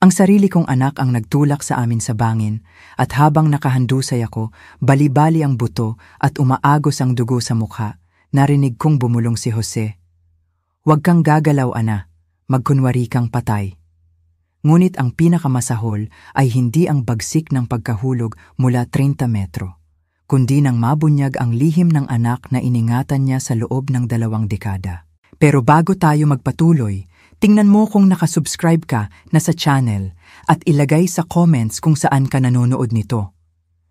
Ang sarili kong anak ang nagtulak sa amin sa bangin at habang nakahandusay ako, bali-bali ang buto at umaagos ang dugo sa mukha, narinig kong bumulong si Jose. "Huwag kang gagalaw, ana. Magkunwari kang patay." Ngunit ang pinakamasahol ay hindi ang bagsik ng pagkahulog mula 30 metro, kundi nang mabunyag ang lihim ng anak na iningatan niya sa loob ng 2 dekada. Pero bago tayo magpatuloy, tingnan mo kung nakasubscribe ka na sa channel at ilagay sa comments kung saan ka nanonood nito.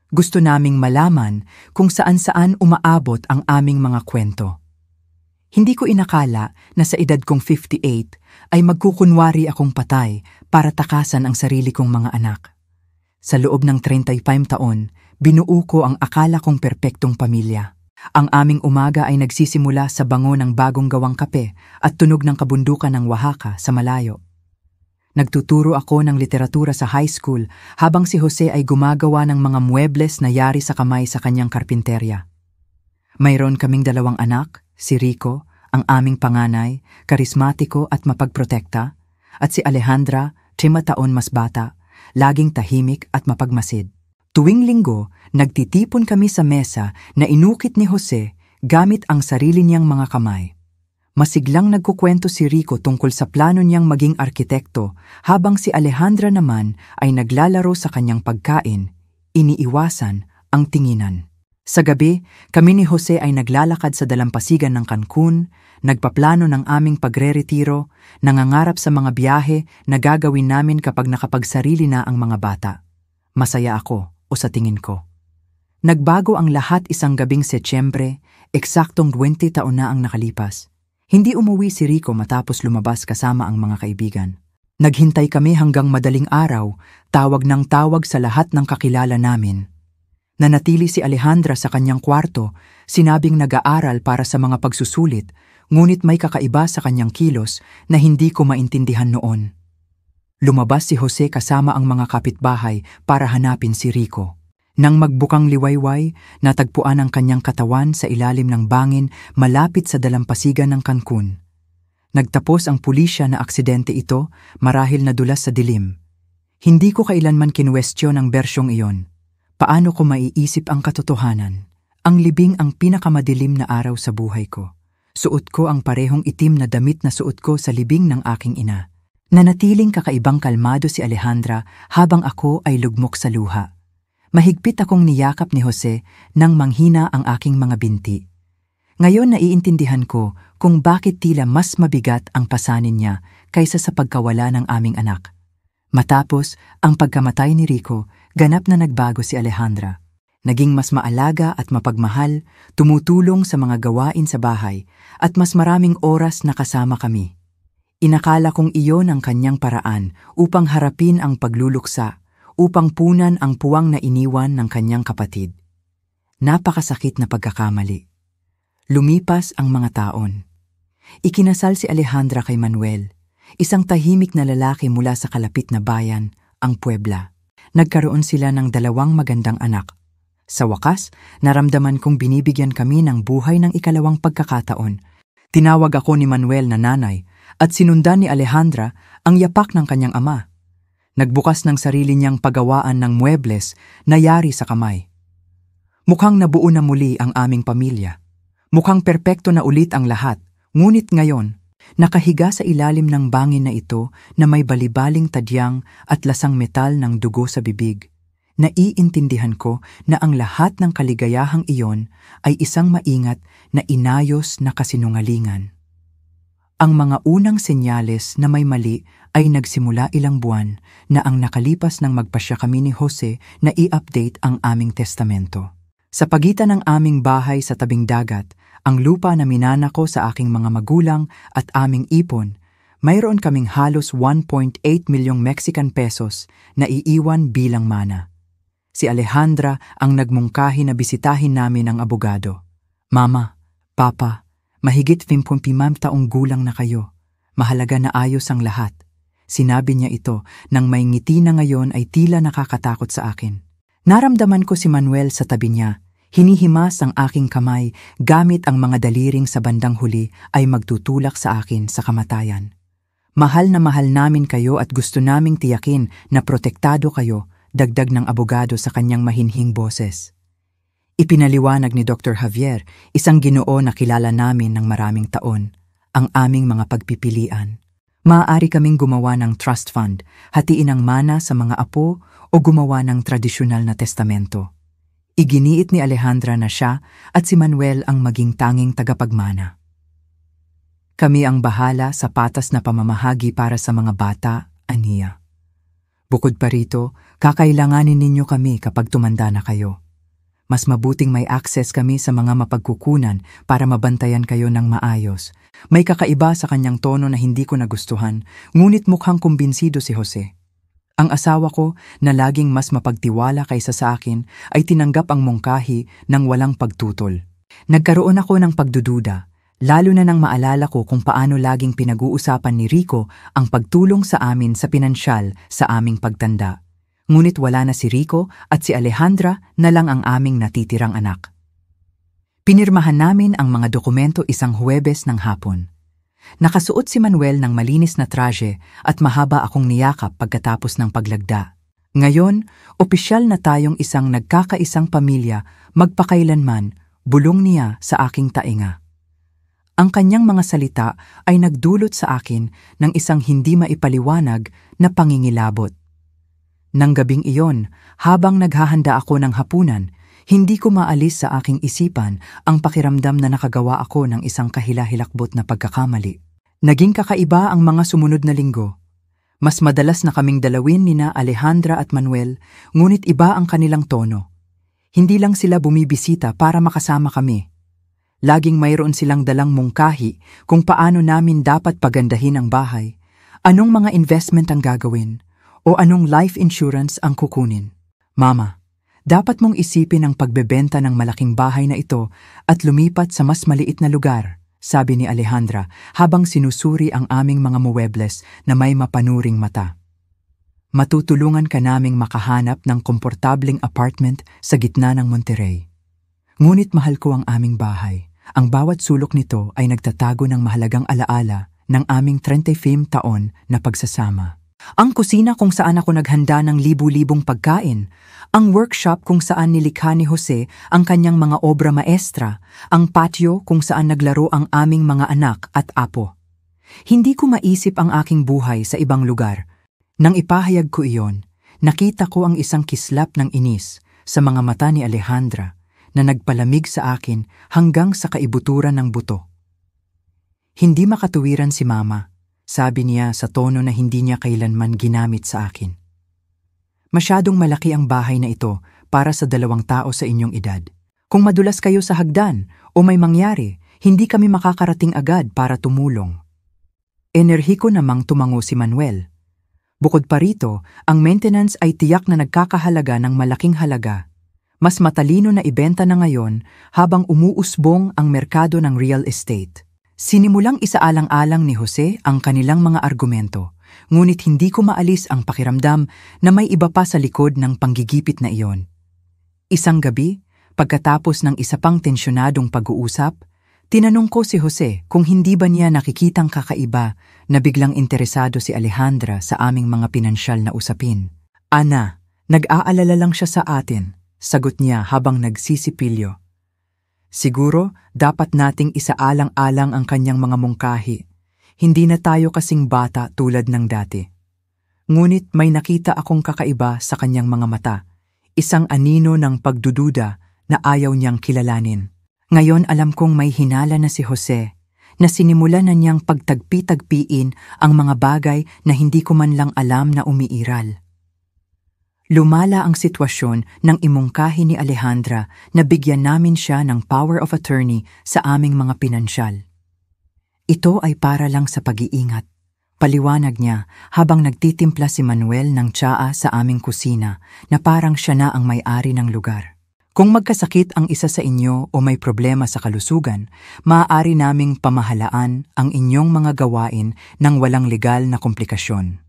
Gusto naming malaman kung saan-saan umaabot ang aming mga kwento. Hindi ko inakala na sa edad kong 58 ay magkukunwari akong patay para takasan ang sarili kong mga anak. Sa loob ng 35 taon, binuo ko ang akala kong perpektong pamilya. Ang aming umaga ay nagsisimula sa bango ng bagong gawang kape at tunog ng kabundukan ng Oaxaca sa malayo. Nagtuturo ako ng literatura sa high school habang si Jose ay gumagawa ng mga muebles na yari sa kamay sa kanyang karpinterya. Mayroon kaming 2 anak, si Rico, ang aming panganay, karismatiko at mapagprotekta, at si Alejandra, 5 taon mas bata, laging tahimik at mapagmasid. Tuwing linggo, nagtitipon kami sa mesa na inukit ni Jose gamit ang sarili niyang mga kamay. Masiglang nagkukwento si Rico tungkol sa plano niyang maging arkitekto habang si Alejandra naman ay naglalaro sa kanyang pagkain, iniiwasan ang tinginan. Sa gabi, kami ni Jose ay naglalakad sa dalampasigan ng Cancun, nagpaplano ng aming pagre-retiro, nangangarap sa mga biyahe na gagawin namin kapag nakapagsarili na ang mga bata. Masaya ako, o sa tingin ko. Nagbago ang lahat isang gabing Setyembre, eksaktong 20 taon na ang nakalipas. Hindi umuwi si Rico matapos lumabas kasama ang mga kaibigan. Naghintay kami hanggang madaling araw, tawag ng tawag sa lahat ng kakilala namin. Nanatili si Alejandra sa kanyang kwarto, sinabing nag-aaral para sa mga pagsusulit, ngunit may kakaiba sa kanyang kilos na hindi ko maintindihan noon. Lumabas si Jose kasama ang mga kapitbahay para hanapin si Rico. Nang magbukang liwayway, natagpuan ang kanyang katawan sa ilalim ng bangin malapit sa dalampasigan ng Cancun. Nagtapos ang pulisya na aksidente ito marahil nadulas sa dilim. Hindi ko kailanman kinwestiyon ang bersyong iyon. Paano ko maiisip ang katotohanan? Ang libing ang pinakamadilim na araw sa buhay ko. Suot ko ang parehong itim na damit na suot ko sa libing ng aking ina. Nanatiling kakaibang kalmado si Alejandra habang ako ay lugmok sa luha. Mahigpit akong niyakap ni Jose nang manghina ang aking mga binti. Ngayon naiintindihan ko kung bakit tila mas mabigat ang pasanin niya kaysa sa pagkawala ng aming anak. Matapos ang pagkamatay ni Rico, ganap na nagbago si Alejandra. Naging mas maalaga at mapagmahal, tumutulong sa mga gawain sa bahay at mas maraming oras na kasama kami. Inakala kong iyon ang kanyang paraan upang harapin ang pagluluksa, upang punan ang puwang na iniwan ng kanyang kapatid. Napakasakit na pagkakamali. Lumipas ang mga taon. Ikinasal si Alejandra kay Manuel, isang tahimik na lalaki mula sa kalapit na bayan, ang Puebla. Nagkaroon sila ng 2 magandang anak. Sa wakas, naramdaman kong binibigyan kami ng buhay ng ikalawang pagkakataon. Tinawag ako ni Manuel na nanay at sinundan ni Alejandra ang yapak ng kanyang ama. Nagbukas ng sarili niyang pagawaan ng muebles na yari sa kamay. Mukhang nabuo na muli ang aming pamilya. Mukhang perpekto na ulit ang lahat, ngunit ngayon, nakahiga sa ilalim ng bangin na ito na may balibaling tadyang at lasang metal ng dugo sa bibig. Naiintindihan ko na ang lahat ng kaligayahang iyon ay isang maingat na inayos na kasinungalingan. Ang mga unang senyales na may mali ay nagsimula ilang buwan na ang nakalipas nang magpasya kami ni Jose na i-update ang aming testamento. Sa pagitan ng aming bahay sa tabing dagat, ang lupa na minana ko sa aking mga magulang at aming ipon, mayroon kaming halos 1.8 milyong Mexican pesos na iiwan bilang mana. Si Alejandra ang nagmungkahi na bisitahin namin ang abogado. "Mama, Papa, mahigit 55 taong gulang na kayo. Mahalaga na ayos ang lahat." Sinabi niya ito nang may ngiti na ngayon ay tila nakakatakot sa akin. Naramdaman ko si Manuel sa tabi niya. Hinihimas ang aking kamay gamit ang mga daliring sa bandang huli ay magtutulak sa akin sa kamatayan. Mahal na mahal namin kayo at gusto naming tiyakin na protektado kayo, dagdag ng abogado sa kanyang mahinhing boses. Ipinaliwanag ni Dr. Javier, isang Ginoo na kilala namin ng maraming taon, ang aming mga pagpipilian. Maaari kaming gumawa ng trust fund, hatiin ang mana sa mga apo o gumawa ng tradisyonal na testamento. Iginiit ni Alejandra na siya at si Manuel ang maging tanging tagapagmana. Kami ang bahala sa patas na pamamahagi para sa mga bata, aniya. Bukod pa rito, kakailanganin ninyo kami kapag tumanda na kayo. Mas mabuting may access kami sa mga mapagkukunan para mabantayan kayo ng maayos. May kakaiba sa kanyang tono na hindi ko nagustuhan, ngunit mukhang kumbinsido si Jose. Ang asawa ko, na laging mas mapagtiwala kaysa sa akin, ay tinanggap ang mungkahi ng walang pagtutol. Nagkaroon ako ng pagdududa, lalo na nang maalala ko kung paano laging pinag-uusapan ni Rico ang pagtulong sa amin sa pinansyal sa aming pagtanda. Ngunit wala na si Rico at si Alejandra na lang ang aming natitirang anak. Pinirmahan namin ang mga dokumento isang Huwebes ng hapon. Nakasuot si Manuel ng malinis na traje at mahaba akong niyakap pagkatapos ng paglagda. Ngayon, opisyal na tayong isang nagkakaisang pamilya, magpakailanman, bulong niya sa aking tainga. Ang kanyang mga salita ay nagdulot sa akin ng isang hindi maipaliwanag na pangingilabot. Nang gabing iyon, habang naghahanda ako ng hapunan, hindi ko maalis sa aking isipan ang pakiramdam na nakagawa ako ng isang kahila-hilakbot na pagkakamali. Naging kakaiba ang mga sumunod na linggo. Mas madalas na kaming dalawin nina Alejandra at Manuel, ngunit iba ang kanilang tono. Hindi lang sila bumibisita para makasama kami. Laging mayroon silang dalang mungkahi kung paano namin dapat pagandahin ang bahay, anong mga investment ang gagawin, o anong life insurance ang kukunin. Mama, dapat mong isipin ang pagbebenta ng malaking bahay na ito at lumipat sa mas maliit na lugar, sabi ni Alejandra habang sinusuri ang aming mga muebles na may mapanuring mata. Matutulungan ka naming makahanap ng komportabling apartment sa gitna ng Monterrey. Ngunit mahal ko ang aming bahay. Ang bawat sulok nito ay nagtatago ng mahalagang alaala ng aming 35 taon na pagsasama. Ang kusina kung saan ako naghanda ng libu-libong pagkain, ang workshop kung saan nilikha ni Jose ang kanyang mga obra maestra, ang patio kung saan naglaro ang aming mga anak at apo. Hindi ko maisip ang aking buhay sa ibang lugar. Nang ipahayag ko iyon, nakita ko ang isang kislap ng inis sa mga mata ni Alejandra na nagpalamig sa akin hanggang sa kaibuturan ng buto. Hindi makatuwiran si Mama, sabi niya sa tono na hindi niya kailanman ginamit sa akin. Masyadong malaki ang bahay na ito para sa 2 tao sa inyong edad. Kung madulas kayo sa hagdan o may mangyari, hindi kami makakarating agad para tumulong. Enerhiko namang tumango si Manuel. Bukod pa rito, ang maintenance ay tiyak na nagkakahalaga ng malaking halaga. Mas matalino na ibenta na ngayon habang umuusbong ang merkado ng real estate. Sinimulang isaalang-alang ni Jose ang kanilang mga argumento, ngunit hindi ko maalis ang pakiramdam na may iba pa sa likod ng panggigipit na iyon. Isang gabi, pagkatapos ng isa pang tensyonadong pag-uusap, tinanong ko si Jose kung hindi ba niya nakikitang kakaiba na biglang interesado si Alejandra sa aming mga pinansyal na usapin. Ana, nag-aalala lang siya sa atin, sagot niya habang nagsisipilyo. Siguro, dapat nating isaalang-alang ang kanyang mga mungkahi. Hindi na tayo kasing bata tulad ng dati. Ngunit may nakita akong kakaiba sa kanyang mga mata. Isang anino ng pagdududa na ayaw niyang kilalanin. Ngayon alam kong may hinala na si Jose, na sinimulan na niyang pagtagpi-tagpiin ang mga bagay na hindi ko man lang alam na umiiral. Lumala ang sitwasyon nang imungkahi ni Alejandra na bigyan namin siya ng power of attorney sa aming mga pinansyal. Ito ay para lang sa pag-iingat, paliwanag niya habang nagtitimpla si Manuel ng tsaa sa aming kusina na parang siya na ang may-ari ng lugar. Kung magkasakit ang isa sa inyo o may problema sa kalusugan, maaari naming pamahalaan ang inyong mga gawain ng walang legal na komplikasyon.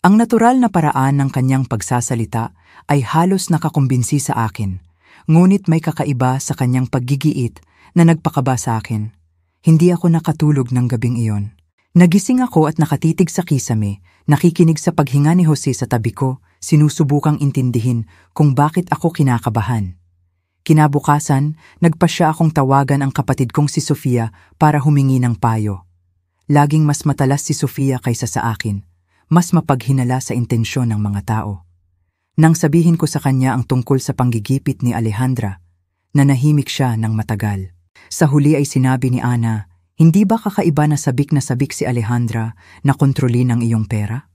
Ang natural na paraan ng kanyang pagsasalita ay halos nakakumbinsi sa akin, ngunit may kakaiba sa kanyang paggigiit na nagpakaba sa akin. Hindi ako nakatulog ng gabing iyon. Nagising ako at nakatitig sa kisame, nakikinig sa paghinga ni Jose sa tabi ko, sinusubukang intindihin kung bakit ako kinakabahan. Kinabukasan, nagpasya akong tawagan ang kapatid kong si Sofia para humingi ng payo. Laging mas matalas si Sofia kaysa sa akin, mas mapaghinala sa intensyon ng mga tao. Nang sabihin ko sa kanya ang tungkol sa panggigipit ni Alejandra, nanahimik siya ng matagal. Sa huli ay sinabi ni Ana, "Hindi ba kakaiba na sabik si Alejandra na kontrolin ang iyong pera?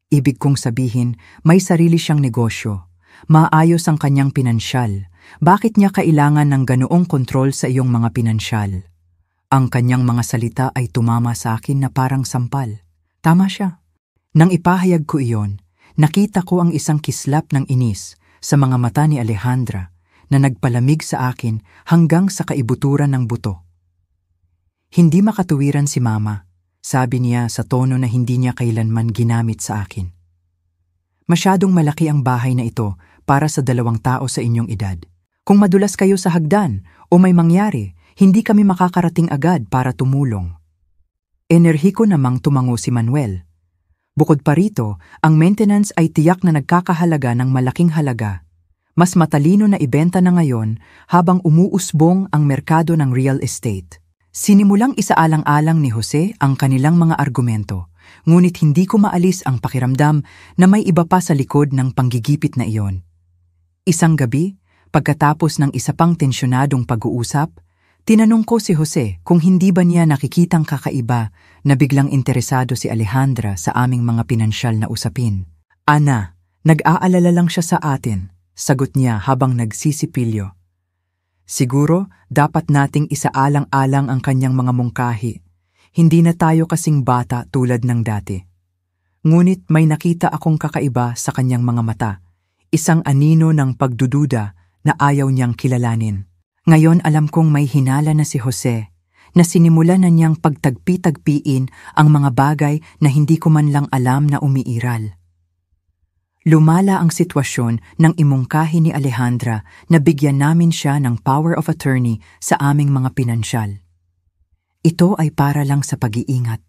Ibig kong sabihin, may sarili siyang negosyo. Maayos ang kanyang pinansyal. Bakit niya kailangan ng ganoong kontrol sa iyong mga pinansyal?" Ang kanyang mga salita ay tumama sa akin na parang sampal. Tama siya. Nang ipahayag ko iyon, nakita ko ang isang kislap ng inis sa mga mata ni Alejandra na nagpalamig sa akin hanggang sa kaibuturan ng buto. "Hindi makatuwiran si Mama," sabi niya sa tono na hindi niya kailanman ginamit sa akin. "Masyadong malaki ang bahay na ito para sa 2 tao sa inyong edad. Kung madulas kayo sa hagdan o may mangyari, hindi kami makakarating agad para tumulong." Enerhiko namang tumango si Manuel. Bukod pa rito, ang maintenance ay tiyak na nagkakahalaga ng malaking halaga. Mas matalino na ibenta na ngayon habang umuusbong ang merkado ng real estate. Sinimulang isaalang-alang ni Jose ang kanilang mga argumento, ngunit hindi ko maalis ang pakiramdam na may iba pa sa likod ng panggigipit na iyon. Isang gabi, pagkatapos ng isa pang tensyonadong pag-uusap, tinanong ko si Jose kung hindi ba niya nakikitang kakaiba na biglang interesado si Alejandra sa aming mga pinansyal na usapin. "Ana, nag-aalala lang siya sa atin," sagot niya habang nagsisipilyo. "Siguro dapat nating isaalang-alang ang kanyang mga mungkahi. Hindi na tayo kasing bata tulad ng dati." Ngunit may nakita akong kakaiba sa kanyang mga mata, isang anino ng pagdududa na ayaw niyang kilalanin. Ngayon alam kong may hinala na si Jose, na sinimulan na niyang pagtagpi-tagpiin ang mga bagay na hindi ko man lang alam na umiiral. Lumala ang sitwasyon nang imungkahi ni Alejandra na bigyan namin siya ng power of attorney sa aming mga pinansyal. "Ito ay para lang sa pag-iingat,"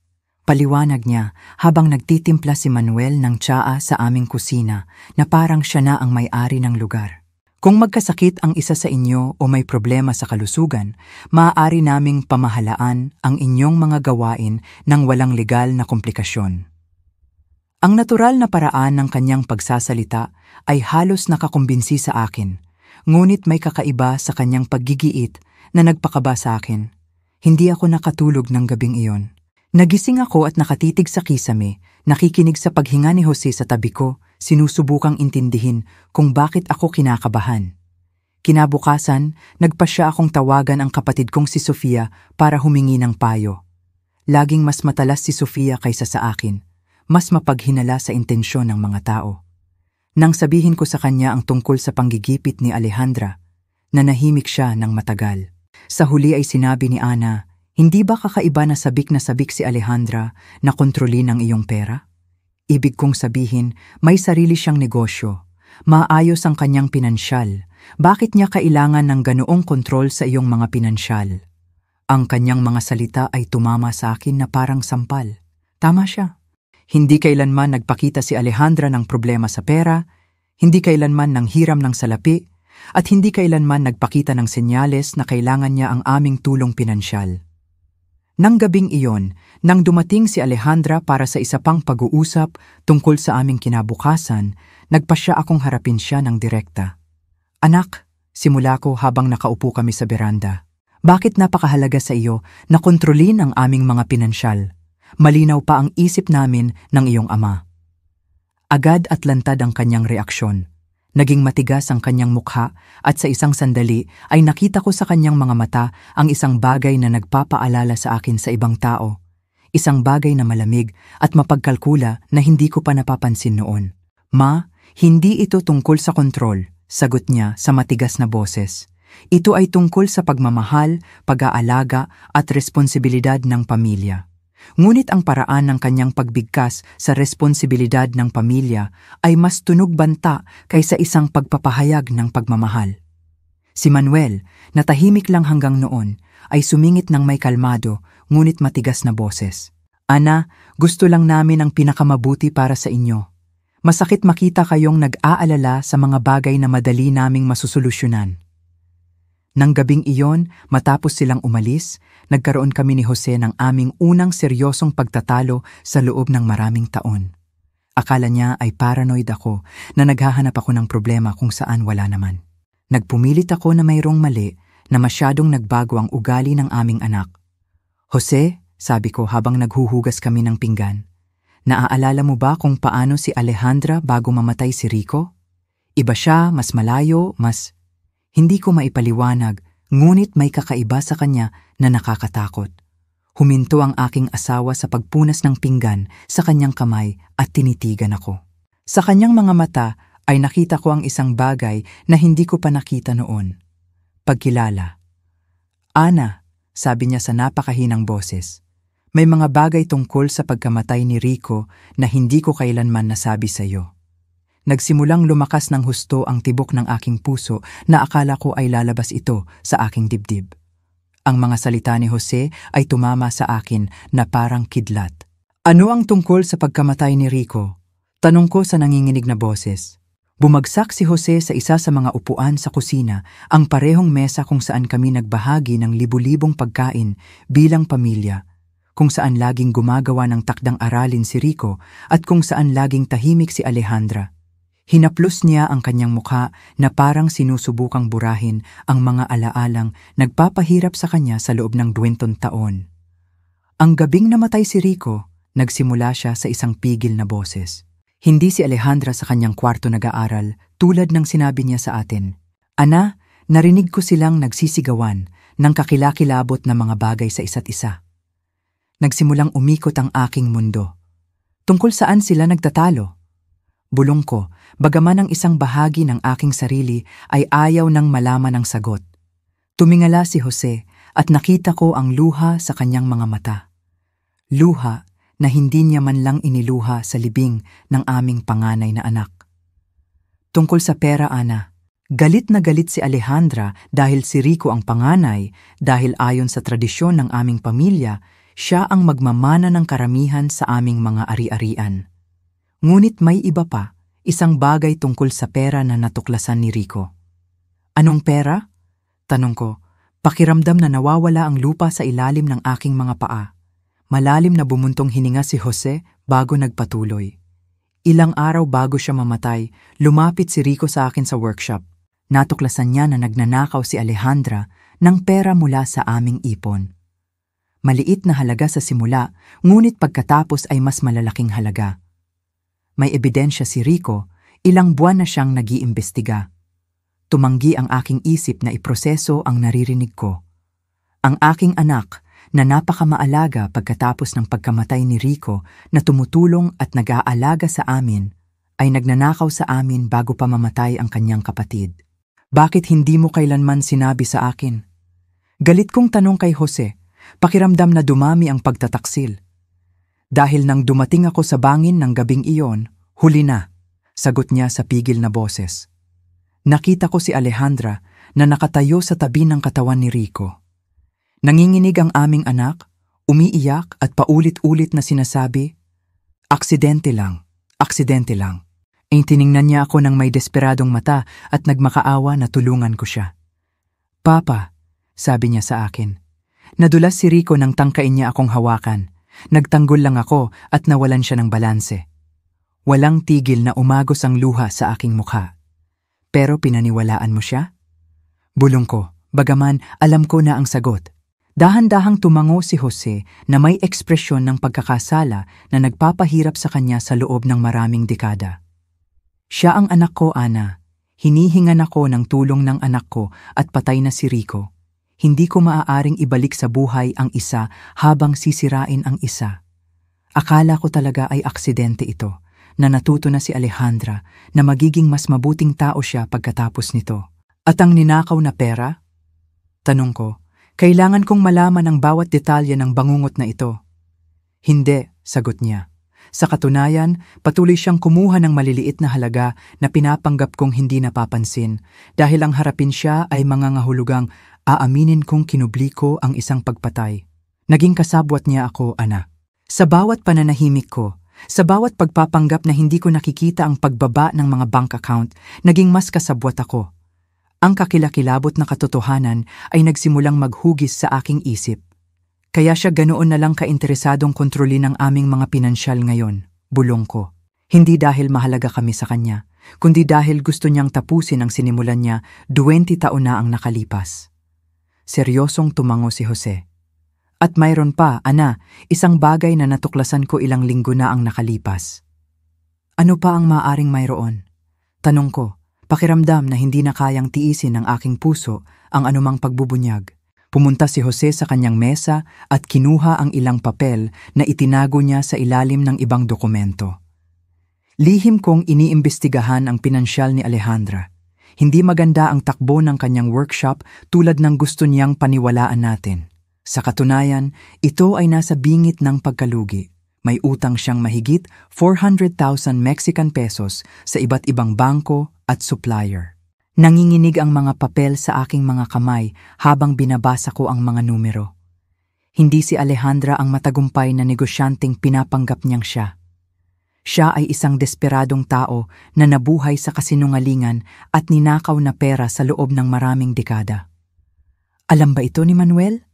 paliwanag niya habang nagtitimpla si Manuel ng tsaa sa aming kusina na parang siya na ang may-ari ng lugar. "Kung magkasakit ang isa sa inyo o may problema sa kalusugan, maaari naming pamahalaan ang inyong mga gawain ng walang legal na komplikasyon." Ang natural na paraan ng kanyang pagsasalita ay halos nakakumbinsi sa akin, ngunit may kakaiba sa kanyang paggigiit na nagpakaba sa akin. Hindi ako nakatulog ng gabing iyon. Nagising ako at nakatitig sa kisame, nakikinig sa paghinga ni Jose sa tabi ko, sinusubukang intindihin kung bakit ako kinakabahan. Kinabukasan, nagpasya akong tawagan ang kapatid kong si Sofia para humingi ng payo. Laging mas matalas si Sofia kaysa sa akin, mas mapaghinala sa intensyon ng mga tao. Nang sabihin ko sa kanya ang tungkol sa panggigipit ni Alejandra, nanahimik siya ng matagal. Sa huli ay sinabi ni Ana, "Hindi ba kakaiba na sabik si Alejandra na kontrolin ang iyong pera? Ibig kong sabihin, may sarili siyang negosyo. Maayos ang kanyang pinansyal. Bakit niya kailangan ng ganoong kontrol sa iyong mga pinansyal?" Ang kanyang mga salita ay tumama sa akin na parang sampal. Tama siya. Hindi kailanman nagpakita si Alejandra ng problema sa pera, hindi kailanman ng hiram ng salapi, at hindi kailanman nagpakita ng senyales na kailangan niya ang aming tulong pinansyal. Nang gabing iyon, nang dumating si Alejandra para sa isa pang pag-uusap tungkol sa aming kinabukasan, nagpasya akong harapin siya ng direkta. "Anak," simula ko habang nakaupo kami sa beranda, "bakit napakahalaga sa iyo na kontrolin ang aming mga pinansyal? Malinaw pa ang isip namin ng iyong ama." Agad at lantad ang kanyang reaksyon. Naging matigas ang kanyang mukha at sa isang sandali ay nakita ko sa kanyang mga mata ang isang bagay na nagpapaalala sa akin sa ibang tao. Isang bagay na malamig at mapagkalkula na hindi ko pa napapansin noon. "Ma, hindi ito tungkol sa kontrol," sagot niya sa matigas na boses. "Ito ay tungkol sa pagmamahal, pag-aalaga at responsibilidad ng pamilya." Ngunit ang paraan ng kanyang pagbigkas sa responsibilidad ng pamilya ay mas tunog banta kaysa isang pagpapahayag ng pagmamahal. Si Manuel, na tahimik lang hanggang noon, ay sumingit ng may kalmado ngunit matigas na boses. Ana, gusto lang namin ang pinakamabuti para sa inyo. Masakit makita kayong nag-aalala sa mga bagay na madali naming masusolusyonan. Nang gabing iyon, matapos silang umalis, nagkaroon kami ni Jose ng aming unang seryosong pagtatalo sa loob ng maraming taon. Akala niya ay paranoid ako na naghahanap ako ng problema kung saan wala naman. Nagpumilit ako na mayroong mali na masyadong nagbago ang ugali ng aming anak. Jose, sabi ko habang naghuhugas kami ng pinggan, naaalala mo ba kung paano si Alejandra bago mamatay si Rico? Iba siya, mas malayo, mas... Hindi ko maipaliwanag, ngunit may kakaiba sa kanya na nakakatakot. Huminto ang aking asawa sa pagpunas ng pinggan sa kanyang kamay at tinitigan ako. Sa kanyang mga mata ay nakita ko ang isang bagay na hindi ko pa nakita noon. Pagkilala. Ana, sabi niya sa napakahinang boses, may mga bagay tungkol sa pagkamatay ni Rico na hindi ko kailanman nasabi sa iyo. Nagsimulang lumakas ng husto ang tibok ng aking puso na akala ko ay lalabas ito sa aking dibdib. Ang mga salita ni Jose ay tumama sa akin na parang kidlat. Ano ang tungkol sa pagkamatay ni Rico? Tanong ko sa nanginginig na boses. Bumagsak si Jose sa isa sa mga upuan sa kusina, ang parehong mesa kung saan kami nagbahagi ng libu-libong pagkain bilang pamilya, kung saan laging gumagawa ng takdang aralin si Rico at kung saan laging tahimik si Alejandra. Hinaplos niya ang kanyang mukha na parang sinusubukang burahin ang mga alaalang nagpapahirap sa kanya sa loob ng 20 taon. Ang gabing namatay si Rico, nagsimula siya sa isang pigil na boses. Hindi si Alejandra sa kanyang kwarto nag-aaral tulad ng sinabi niya sa atin. Ana, narinig ko silang nagsisigawan ng kakilakilabot na mga bagay sa isa't isa. Nagsimulang umikot ang aking mundo. Tungkol saan sila nagtatalo? Bulong ko, bagaman ang isang bahagi ng aking sarili ay ayaw nang malaman ang sagot. Tumingala si Jose at nakita ko ang luha sa kanyang mga mata. Luha na hindi niya man lang iniluha sa libing ng aming panganay na anak. Tungkol sa pera, Ana, galit na galit si Alejandra dahil si Rico ang panganay dahil ayon sa tradisyon ng aming pamilya, siya ang magmamana ng karamihan sa aming mga ari-arian. Ngunit may iba pa, isang bagay tungkol sa pera na natuklasan ni Rico. Anong pera? Tanong ko, pakiramdam na nawawala ang lupa sa ilalim ng aking mga paa. Malalim na bumuntong hininga si Jose bago nagpatuloy. Ilang araw bago siya mamatay, lumapit si Rico sa akin sa workshop. Natuklasan niya na nagnanakaw si Alejandra ng pera mula sa aming ipon. Maliit na halaga sa simula, ngunit pagkatapos ay mas malalaking halaga. May ebidensya si Rico, ilang buwan na siyang nag-iimbestiga. Tumanggi ang aking isip na iproseso ang naririnig ko. Ang aking anak, na napakamaalaga pagkatapos ng pagkamatay ni Rico na tumutulong at nag-aalaga sa amin, ay nagnanakaw sa amin bago pa mamatay ang kanyang kapatid. Bakit hindi mo kailanman sinabi sa akin? Galit kong tanong kay Jose, pakiramdam na dumami ang pagtataksil. Dahil nang dumating ako sa bangin ng gabing iyon, huli na, sagot niya sa pigil na boses. Nakita ko si Alejandra na nakatayo sa tabi ng katawan ni Rico. Nanginginig ang aming anak, umiiyak at paulit-ulit na sinasabi, aksidente lang, aksidente lang. Ay tiningnan niya ako ng may desperadong mata at nagmakaawa na tulungan ko siya. Papa, sabi niya sa akin, nadulas si Rico nang tangkain niya akong hawakan. Nagtanggol lang ako at nawalan siya ng balanse. Walang tigil na umagos ang luha sa aking mukha. Pero pinaniwalaan mo siya? Bulong ko, bagaman alam ko na ang sagot. Dahan-dahang tumango si Jose na may ekspresyon ng pagkakasala na nagpapahirap sa kanya sa loob ng maraming dekada. Siya ang anak ko, Ana. Hinihingan ako ng tulong ng anak ko at patay na si Rico. Hindi ko maaaring ibalik sa buhay ang isa habang sisirain ang isa. Akala ko talaga ay aksidente ito, na natuto na si Alejandra na magiging mas mabuting tao siya pagkatapos nito. At ang ninakaw na pera? Tanong ko, kailangan kong malaman ang bawat detalye ng bangungot na ito. Hindi, sagot niya. Sa katunayan, patuloy siyang kumuha ng maliliit na halaga na pinapanggap kong hindi napapansin dahil ang harapin siya ay mga ngahulugang aaminin kong kinubli ko ang isang pagpatay. Naging kasabwat niya ako, Ana. Sa bawat pananahimik ko, sa bawat pagpapanggap na hindi ko nakikita ang pagbaba ng mga bank account, naging mas kasabwat ako. Ang kakilakilabot na katotohanan ay nagsimulang maghugis sa aking isip. Kaya siya ganoon na lang kainteresadong kontrolin ang aming mga pinansyal ngayon, bulong ko. Hindi dahil mahalaga kami sa kanya, kundi dahil gusto niyang tapusin ang sinimulan niya 20 taon na ang nakalipas. Seryosong tumango si Jose. At mayroon pa, Ana, isang bagay na natuklasan ko ilang linggo na ang nakalipas. Ano pa ang maaaring mayroon? Tanong ko, pakiramdam na hindi na kayang tiisin ng aking puso ang anumang pagbubunyag. Pumunta si Jose sa kanyang mesa at kinuha ang ilang papel na itinago niya sa ilalim ng ibang dokumento. Lihim kong iniimbestigahan ang pinansyal ni Alejandra. Hindi maganda ang takbo ng kanyang workshop tulad ng gusto niyang paniwalaan natin. Sa katunayan, ito ay nasa bingit ng pagkalugi. May utang siyang mahigit 400,000 Mexican pesos sa iba't ibang bangko at supplier. Nanginginig ang mga papel sa aking mga kamay habang binabasa ko ang mga numero. Hindi si Alejandra ang matagumpay na negosyanteng pinapanggap niyang siya. Siya ay isang desperadong tao na nabuhay sa kasinungalingan at ninakaw na pera sa loob ng maraming dekada. Alam ba ito ni Manuel?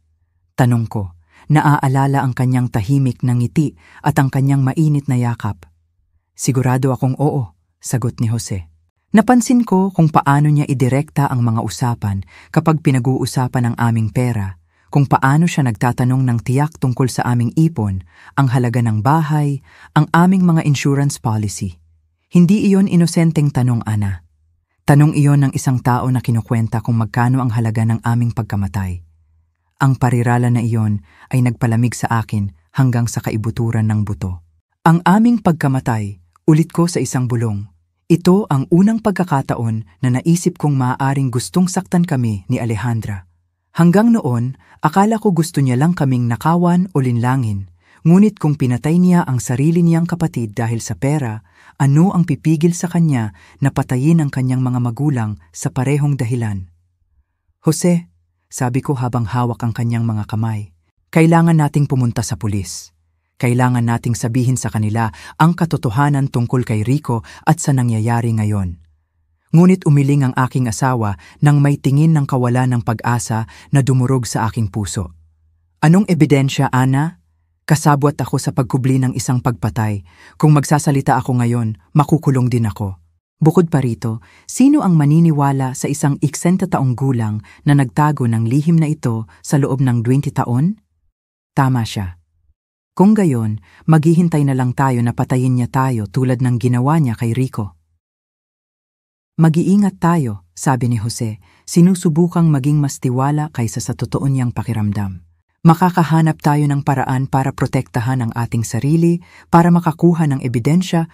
Tanong ko, naaalala ang kanyang tahimik na ngiti at ang kanyang mainit na yakap. Sigurado akong oo, sagot ni Jose. Napansin ko kung paano niya idirekta ang mga usapan kapag pinag-uusapan ang aming pera, kung paano siya nagtatanong ng tiyak tungkol sa aming ipon, ang halaga ng bahay, ang aming mga insurance policy. Hindi iyon inosenteng tanong, Ana. Tanong iyon ng isang tao na kinukwenta kung magkano ang halaga ng aming pagkamatay. Ang parirala na iyon ay nagpalamig sa akin hanggang sa kaibuturan ng buto. Ang aming pagkamatay, ulit ko sa isang bulong. Ito ang unang pagkakataon na naisip kong maaaring gustong saktan kami ni Alejandra. Hanggang noon, akala ko gusto niya lang kaming nakawan o linlangin. Ngunit kung pinatay niya ang sarili niyang kapatid dahil sa pera, ano ang pipigil sa kanya na patayin ang kanyang mga magulang sa parehong dahilan? Jose, sabi ko habang hawak ang kanyang mga kamay, kailangan nating pumunta sa pulis. Kailangan nating sabihin sa kanila ang katotohanan tungkol kay Rico at sa nangyayari ngayon. Ngunit umiling ang aking asawa nang may tingin ng kawalan ng pag-asa na dumurog sa aking puso. Anong ebidensya, Ana? Kasabwat ako sa pagkubli ng isang pagpatay. Kung magsasalita ako ngayon, makukulong din ako. Bukod pa rito, sino ang maniniwala sa isang 60 taong gulang na nagtago ng lihim na ito sa loob ng 20 taon? Tama siya. Kung gayon, maghihintay na lang tayo na patayin niya tayo tulad ng ginawa niya kay Rico. Mag-iingat tayo, sabi ni Jose, sinusubukang maging mas tiwala kaysa sa totoo niyang pakiramdam. Makakahanap tayo ng paraan para protektahan ang ating sarili, para makakuha ng ebidensya,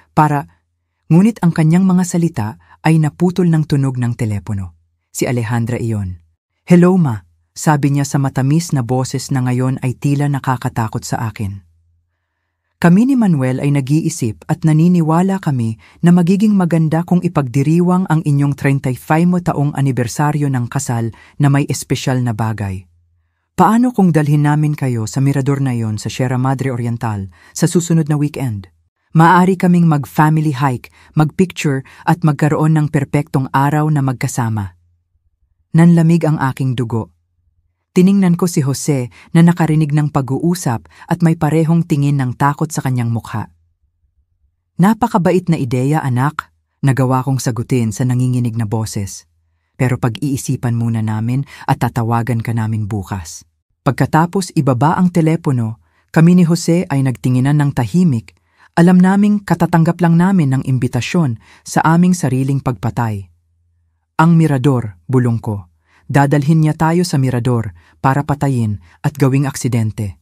Ngunit ang kanyang mga salita ay naputol ng tunog ng telepono. Si Alejandra iyon. Hello, ma, sabi niya sa matamis na boses na ngayon ay tila nakakatakot sa akin. Kami ni Manuel ay nag-iisip at naniniwala kami na magiging maganda kung ipagdiriwang ang inyong 35 taong anibersaryo ng kasal na may espesyal na bagay. Paano kung dalhin namin kayo sa mirador na iyon sa Sierra Madre Oriental sa susunod na weekend? Maaari kaming mag-family hike, mag-picture at magkaroon ng perpektong araw na magkasama. Nanlamig ang aking dugo. Tiningnan ko si Jose na nakarinig ng pag-uusap at may parehong tingin ng takot sa kanyang mukha. Napakabait na ideya, anak, nagawa kong sagutin sa nanginginig na boses. Pero pag-iisipan muna namin at tatawagan ka namin bukas. Pagkatapos ibaba ang telepono, kami ni Jose ay nagtinginan ng tahimik. Alam naming katatanggap lang namin ng imbitasyon sa aming sariling pagpatay. Ang mirador, bulong ko. Dadalhin niya tayo sa mirador para patayin at gawing aksidente.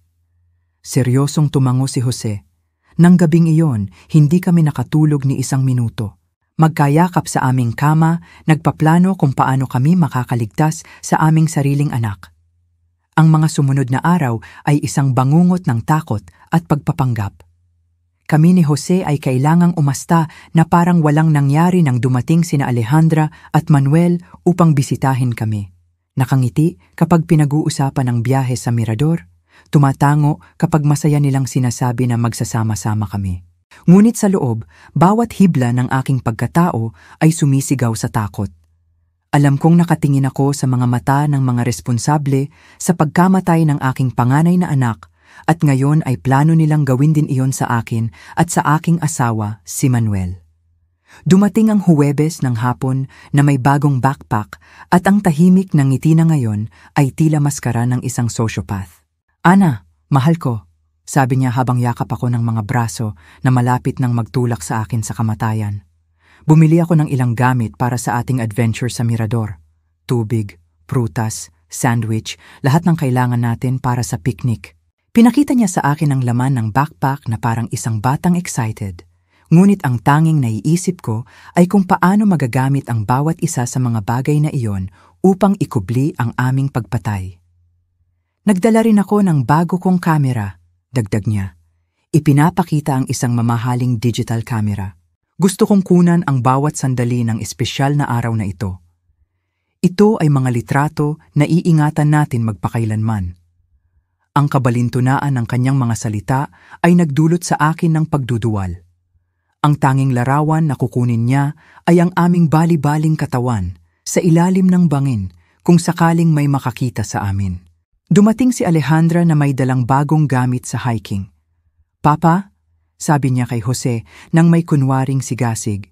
Seryosong tumango si Jose. Nang gabing iyon, hindi kami nakatulog ni isang minuto. Magkayakap sa aming kama, nagpaplano kung paano kami makakaligtas sa aming sariling anak. Ang mga sumunod na araw ay isang bangungot ng takot at pagpapanggap. Kami ni Jose ay kailangang umasta na parang walang nangyari nang dumating sina Alejandra at Manuel upang bisitahin kami. Nakangiti kapag pinag-uusapan ang biyahe sa mirador, Tumatango kapag masaya nilang sinasabi na magsasama-sama kami. Ngunit sa loob, bawat hibla ng aking pagkatao ay sumisigaw sa takot. Alam kong nakatingin ako sa mga mata ng mga responsable sa pagkamatay ng aking panganay na anak at ngayon ay plano nilang gawin din iyon sa akin at sa aking asawa, si Manuel. Dumating ang Huwebes ng hapon na may bagong backpack at ang tahimik ng ngiti na ngayon ay tila maskara ng isang sociopath. Ana, mahal ko, sabi niya habang yakap ako ng mga braso na malapit nang magtulak sa akin sa kamatayan. Bumili ako ng ilang gamit para sa ating adventure sa Mirador. Tubig, prutas, sandwich, lahat ng kailangan natin para sa picnic. Pinakita niya sa akin ang laman ng backpack na parang isang batang excited. Ngunit ang tanging naiisip ko ay kung paano magagamit ang bawat isa sa mga bagay na iyon upang ikubli ang aming pagpatay. Nagdala rin ako ng bago kong kamera, dagdag niya. Ipinapakita ang isang mamahaling digital camera. Gusto kong kunan ang bawat sandali ng espesyal na araw na ito. Ito ay mga litrato na iingatan natin magpakailanman. Ang kabalintunaan ng kanyang mga salita ay nagdulot sa akin ng pagduduwal. Ang tanging larawan na kukunin niya ay ang aming bali-baling katawan sa ilalim ng bangin kung sakaling may makakita sa amin. Dumating si Alejandra na may dalang bagong gamit sa hiking. Papa, sabi niya kay Jose nang may kunwaring sigasig,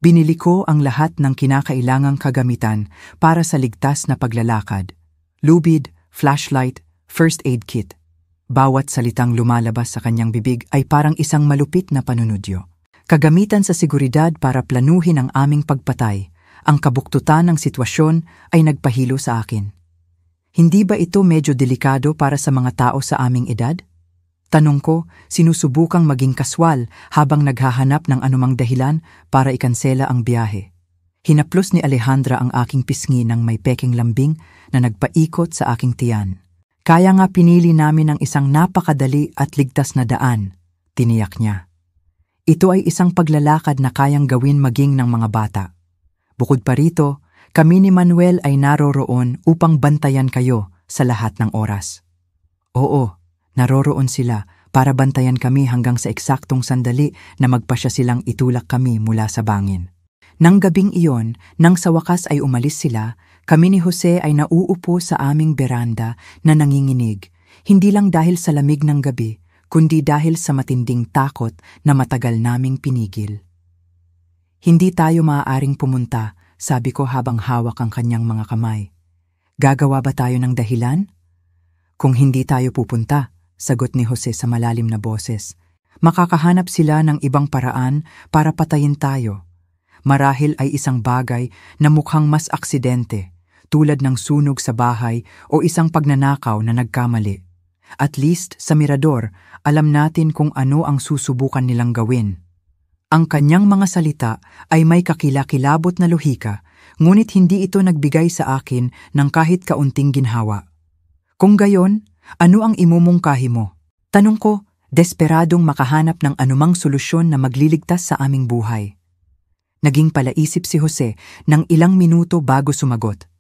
binili ko ang lahat ng kinakailangang kagamitan para sa ligtas na paglalakad. Lubid, flashlight, first aid kit. Bawat salitang lumalabas sa kanyang bibig ay parang isang malupit na panunodyo. Kagamitan sa seguridad para planuhin ang aming pagpatay. Ang kabuktutan ng sitwasyon ay nagpahilo sa akin. Hindi ba ito medyo delikado para sa mga tao sa aming edad? Tanong ko, sinusubukang maging kaswal habang naghahanap ng anumang dahilan para ikansela ang biyahe. Hinaplos ni Alejandra ang aking pisngi ng may peking lambing na nagpaikot sa aking tiyan. Kaya nga pinili namin ang isang napakadali at ligtas na daan, tiniyak niya. Ito ay isang paglalakad na kayang gawin maging ng mga bata. Bukod pa rito, kami ni Manuel ay naroroon upang bantayan kayo sa lahat ng oras. Oo, naroroon sila para bantayan kami hanggang sa eksaktong sandali na magpasya silang itulak kami mula sa bangin. Nang gabing iyon, nang sa wakas ay umalis sila, kami ni Jose ay nauupo sa aming beranda na nanginginig, hindi lang dahil sa lamig ng gabi, kundi dahil sa matinding takot na matagal naming pinigil. Hindi tayo maaaring pumunta, sabi ko habang hawak ang kanyang mga kamay. Gagawa ba tayo ng dahilan? Kung hindi tayo pupunta, sagot ni Jose sa malalim na boses, makakahanap sila ng ibang paraan para patayin tayo. Marahil ay isang bagay na mukhang mas aksidente, tulad ng sunog sa bahay o isang pagnanakaw na nagkamali. At least sa Mirador, alam natin kung ano ang susubukan nilang gawin. Ang kanyang mga salita ay may kakilakilabot na lohika, ngunit hindi ito nagbigay sa akin ng kahit kaunting ginhawa. Kung gayon, ano ang imumungkahi mo? Tanong ko, desperadong makahanap ng anumang solusyon na magliligtas sa aming buhay. Naging palaisip si Jose ng ilang minuto bago sumagot.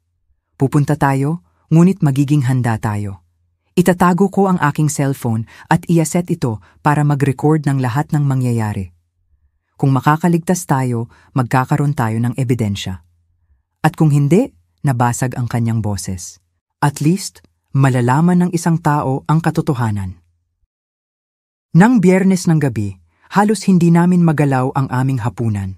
Pupunta tayo, ngunit magiging handa tayo. Itatago ko ang aking cellphone at iaset ito para mag-record ng lahat ng mangyayari. Kung makakaligtas tayo, magkakaroon tayo ng ebidensya. At kung hindi, nabasag ang kanyang boses. At least, malalaman ng isang tao ang katotohanan. Nang Biyernes ng gabi, halos hindi namin magalaw ang aming hapunan.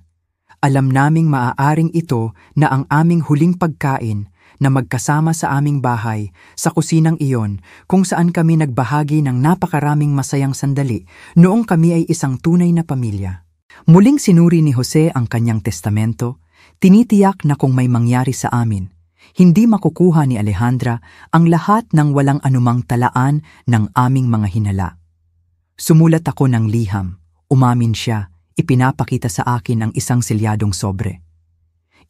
Alam naming maaaring ito na ang aming huling pagkain na magkasama sa aming bahay sa kusinang iyon kung saan kami nagbahagi ng napakaraming masayang sandali noong kami ay isang tunay na pamilya. Muling sinuri ni Jose ang kanyang testamento, tinitiyak na kung may mangyari sa amin, hindi makukuha ni Alejandra ang lahat ng walang anumang talaan ng aming mga hinala. Sumulat ako ng liham, umamin siya, ipinapakita sa akin ang isang selyadong sobre.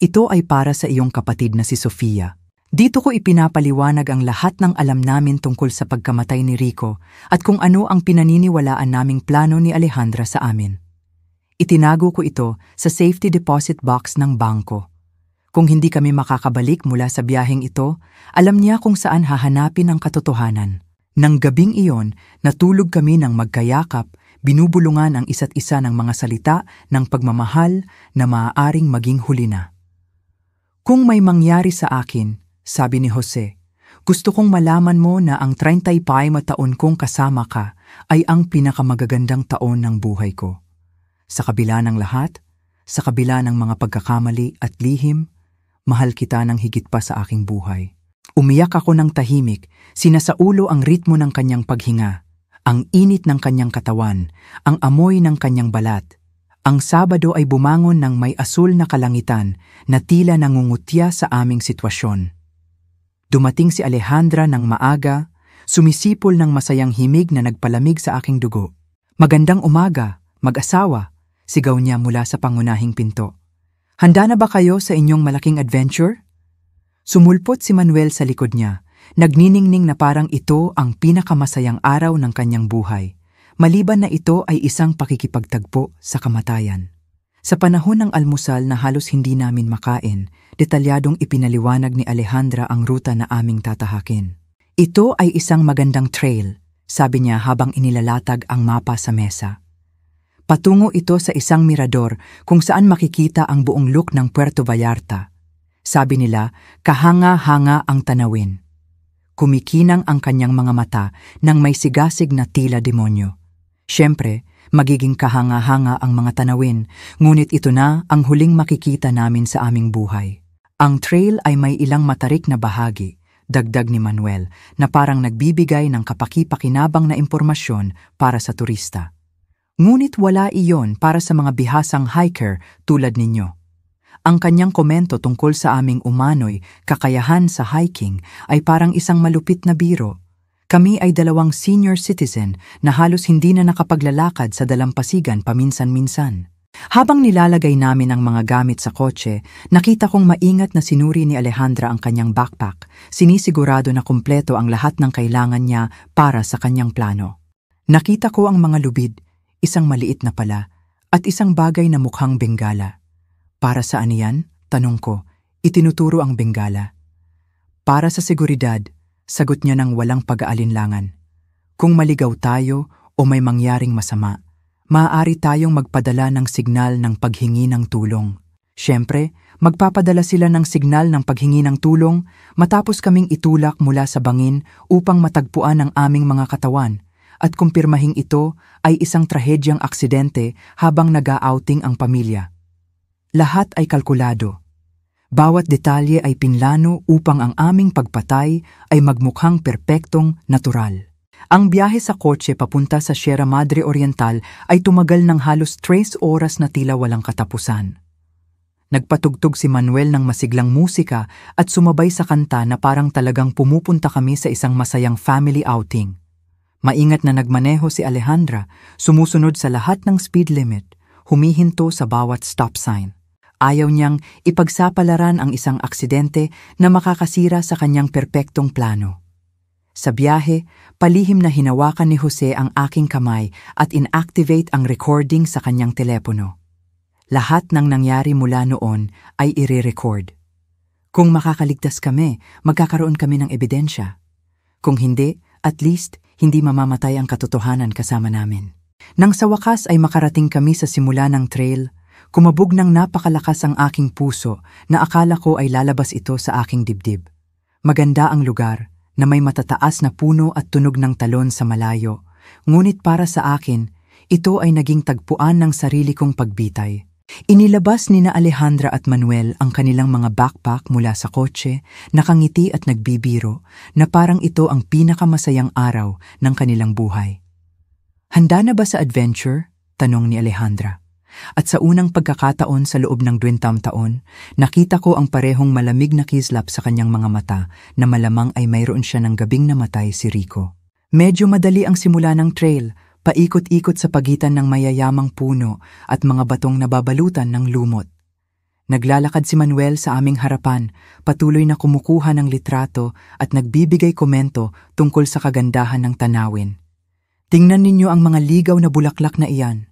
Ito ay para sa iyong kapatid na si Sofia. Dito ko ipinapaliwanag ang lahat ng alam namin tungkol sa pagkamatay ni Rico at kung ano ang pinaniniwalaan naming plano ni Alejandra sa amin. Itinago ko ito sa safety deposit box ng bangko. Kung hindi kami makakabalik mula sa biyaheng ito, alam niya kung saan hahanapin ang katotohanan. Nang gabing iyon, natulog kami ng magkayakap, binubulungan ang isa't isa ng mga salita ng pagmamahal na maaaring maging huli na. Kung may mangyari sa akin, sabi ni Jose, gusto kong malaman mo na ang 35 taon kong kasama ka ay ang pinakamagagandang taon ng buhay ko. Sa kabila ng lahat, sa kabila ng mga pagkakamali at lihim, mahal kita ng higit pa sa aking buhay. Umiyak ako ng tahimik, sinasaulo ang ritmo ng kanyang paghinga, ang init ng kanyang katawan, ang amoy ng kanyang balat. Ang Sabado ay bumangon ng may asul na kalangitan na tila nangungutya sa aming sitwasyon. Dumating si Alejandra ng maaga, sumisipol ng masayang himig na nagpalamig sa aking dugo. Magandang umaga, mag-asawa, sigaw niya mula sa pangunahing pinto. Handa na ba kayo sa inyong malaking adventure? Sumulpot si Manuel sa likod niya, nagniningning na parang ito ang pinakamasayang araw ng kanyang buhay, maliban na ito ay isang pakikipagtagpo sa kamatayan. Sa panahon ng almusal na halos hindi namin makain, detalyadong ipinaliwanag ni Alejandra ang ruta na aming tatahakin. Ito ay isang magandang trail, sabi niya habang inilalatag ang mapa sa mesa. Patungo ito sa isang mirador kung saan makikita ang buong luk ng Puerto Vallarta. Sabi nila, kahanga-hanga ang tanawin. Kumikinang ang kanyang mga mata nang may sigasig na tila demonyo. Siyempre, magiging kahanga-hanga ang mga tanawin, ngunit ito na ang huling makikita namin sa aming buhay. Ang trail ay may ilang matarik na bahagi, dagdag ni Manuel, na parang nagbibigay ng kapaki-pakinabang na impormasyon para sa turista. Ngunit wala iyon para sa mga bihasang hiker tulad ninyo. Ang kanyang komento tungkol sa aming umano'y kakayahan sa hiking ay parang isang malupit na biro. Kami ay 2 senior citizen na halos hindi na nakapaglalakad sa dalampasigan paminsan-minsan. Habang nilalagay namin ang mga gamit sa kotse, nakita kong maingat na sinuri ni Alejandra ang kanyang backpack, sinisigurado na kumpleto ang lahat ng kailangan niya para sa kanyang plano. Nakita ko ang mga lubid, isang maliit na pala, at isang bagay na mukhang bengala. Para saan yan? Tanong ko. Itinuturo ang bengala. Para sa seguridad, sagot niya ng walang pag-aalinlangan. Kung maligaw tayo o may mangyaring masama, maaari tayong magpadala ng signal ng paghingi ng tulong. Siyempre, magpapadala sila ng signal ng paghingi ng tulong matapos kaming itulak mula sa bangin upang matagpuan ang aming mga katawan at kumpirmahing ito ay isang trahedyang aksidente habang nag-outing ang pamilya. Lahat ay kalkulado. Bawat detalye ay pinlano upang ang aming pagpatay ay magmukhang perpektong natural. Ang biyahe sa kotse papunta sa Sierra Madre Oriental ay tumagal ng halos 3 oras na tila walang katapusan. Nagpatugtog si Manuel ng masiglang musika at sumabay sa kanta na parang talagang pumupunta kami sa isang masayang family outing. Maingat na nagmaneho si Alejandra, sumusunod sa lahat ng speed limit, humihinto sa bawat stop sign. Ayaw niyang ipagsapalaran ang isang aksidente na makakasira sa kanyang perpektong plano. Sa biyahe, palihim na hinawakan ni Jose ang aking kamay at inactivate ang recording sa kanyang telepono. Lahat ng nangyari mula noon ay i-record. Kung makakaligtas kami, magkakaroon kami ng ebidensya. Kung hindi, at least hindi mamamatay ang katotohanan kasama namin. Nang sa wakas ay makarating kami sa simula ng trail, kumabog ng napakalakas ang aking puso na akala ko ay lalabas ito sa aking dibdib. Maganda ang lugar na may matataas na puno at tunog ng talon sa malayo, ngunit para sa akin, ito ay naging tagpuan ng sarili kong pagbitay. Inilabas ni na Alejandra at Manuel ang kanilang mga backpack mula sa kotse, nakangiti at nagbibiro na parang ito ang pinakamasayang araw ng kanilang buhay. Handa na ba sa adventure? Tanong ni Alejandra. At sa unang pagkakataon sa loob ng 20 taon, nakita ko ang parehong malamig na kislap sa kanyang mga mata na malamang ay mayroon siya ng gabing namatay si Rico. Medyo madali ang simula ng trail, paikot-ikot sa pagitan ng mayayamang puno at mga batong nababalutan ng lumot. Naglalakad si Manuel sa aming harapan, patuloy na kumukuha ng litrato at nagbibigay komento tungkol sa kagandahan ng tanawin. Tingnan ninyo ang mga ligaw na bulaklak na iyan.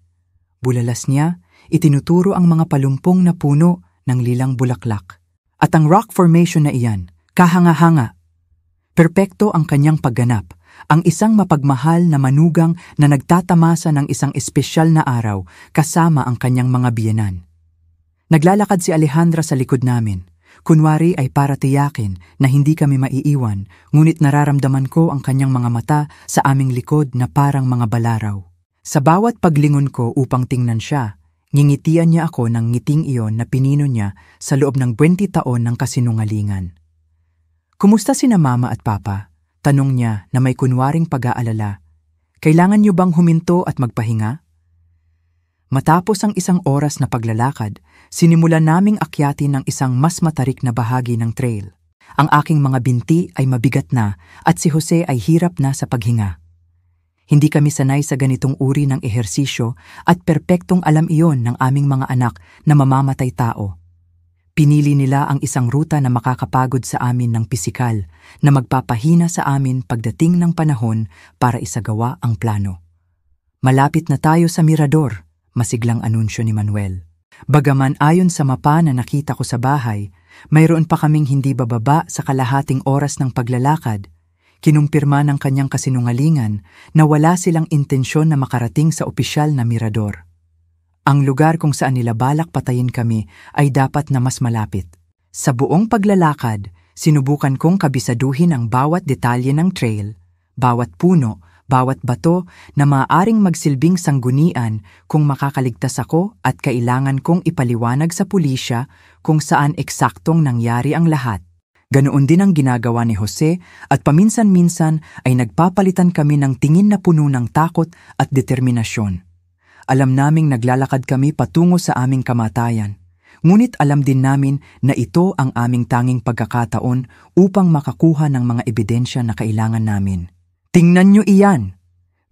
Bulalas niya, itinuturo ang mga palumpong na puno ng lilang bulaklak. At ang rock formation na iyan, kahanga-hanga. Perpekto ang kanyang pagganap, ang isang mapagmahal na manugang na nagtatamasa ng isang espesyal na araw kasama ang kanyang mga biyenan. Naglalakad si Alejandra sa likod namin. Kunwari ay para tiyakin na hindi kami maiiwan, ngunit nararamdaman ko ang kanyang mga mata sa aming likod na parang mga balaraw. Sa bawat paglingon ko upang tingnan siya, ngingitian niya ako ng ngiting iyon na pinino niya sa loob ng 20 taon ng kasinungalingan. "Kumusta sina mama at papa?" Tanong niya na may kunwaring pag-aalala. "Kailangan niyo bang huminto at magpahinga?" Matapos ang isang oras na paglalakad, sinimulan naming akyatin ng isang mas matarik na bahagi ng trail. Ang aking mga binti ay mabigat na at si Jose ay hirap na sa paghinga. Hindi kami sanay sa ganitong uri ng ehersisyo at perpektong alam iyon ng aming mga anak na mamamatay tao. Pinili nila ang isang ruta na makakapagod sa amin ng pisikal, na magpapahina sa amin pagdating ng panahon para isagawa ang plano. "Malapit na tayo sa mirador," masiglang anunsyo ni Manuel. Bagaman ayon sa mapa na nakita ko sa bahay, mayroon pa kaming hindi bababa sa kalahating oras ng paglalakad. Kinumpirma ng kanyang kasinungalingan na wala silang intensyon na makarating sa opisyal na mirador. Ang lugar kung saan nila balak patayin kami ay dapat na mas malapit. Sa buong paglalakad, sinubukan kong kabisaduhin ang bawat detalye ng trail, bawat puno, bawat bato na maaaring magsilbing sanggunian kung makakaligtas ako at kailangan kong ipaliwanag sa pulisya kung saan eksaktong nangyari ang lahat. Ganoon din ang ginagawa ni Jose at paminsan-minsan ay nagpapalitan kami ng tingin na puno ng takot at determinasyon. Alam naming naglalakad kami patungo sa aming kamatayan. Ngunit alam din namin na ito ang aming tanging pagkakataon upang makakuha ng mga ebidensya na kailangan namin. "Tingnan niyo iyan!"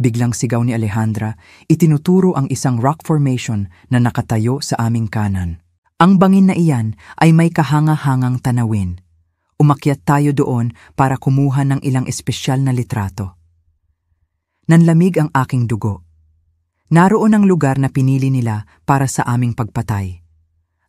Biglang sigaw ni Alejandra, itinuturo ang isang rock formation na nakatayo sa aming kanan. Ang bangin na iyan ay may kahanga-hangang tanawin. Umakyat tayo doon para kumuha ng ilang espesyal na litrato. Nanlamig ang aking dugo. Naroon ang lugar na pinili nila para sa aming pagpatay.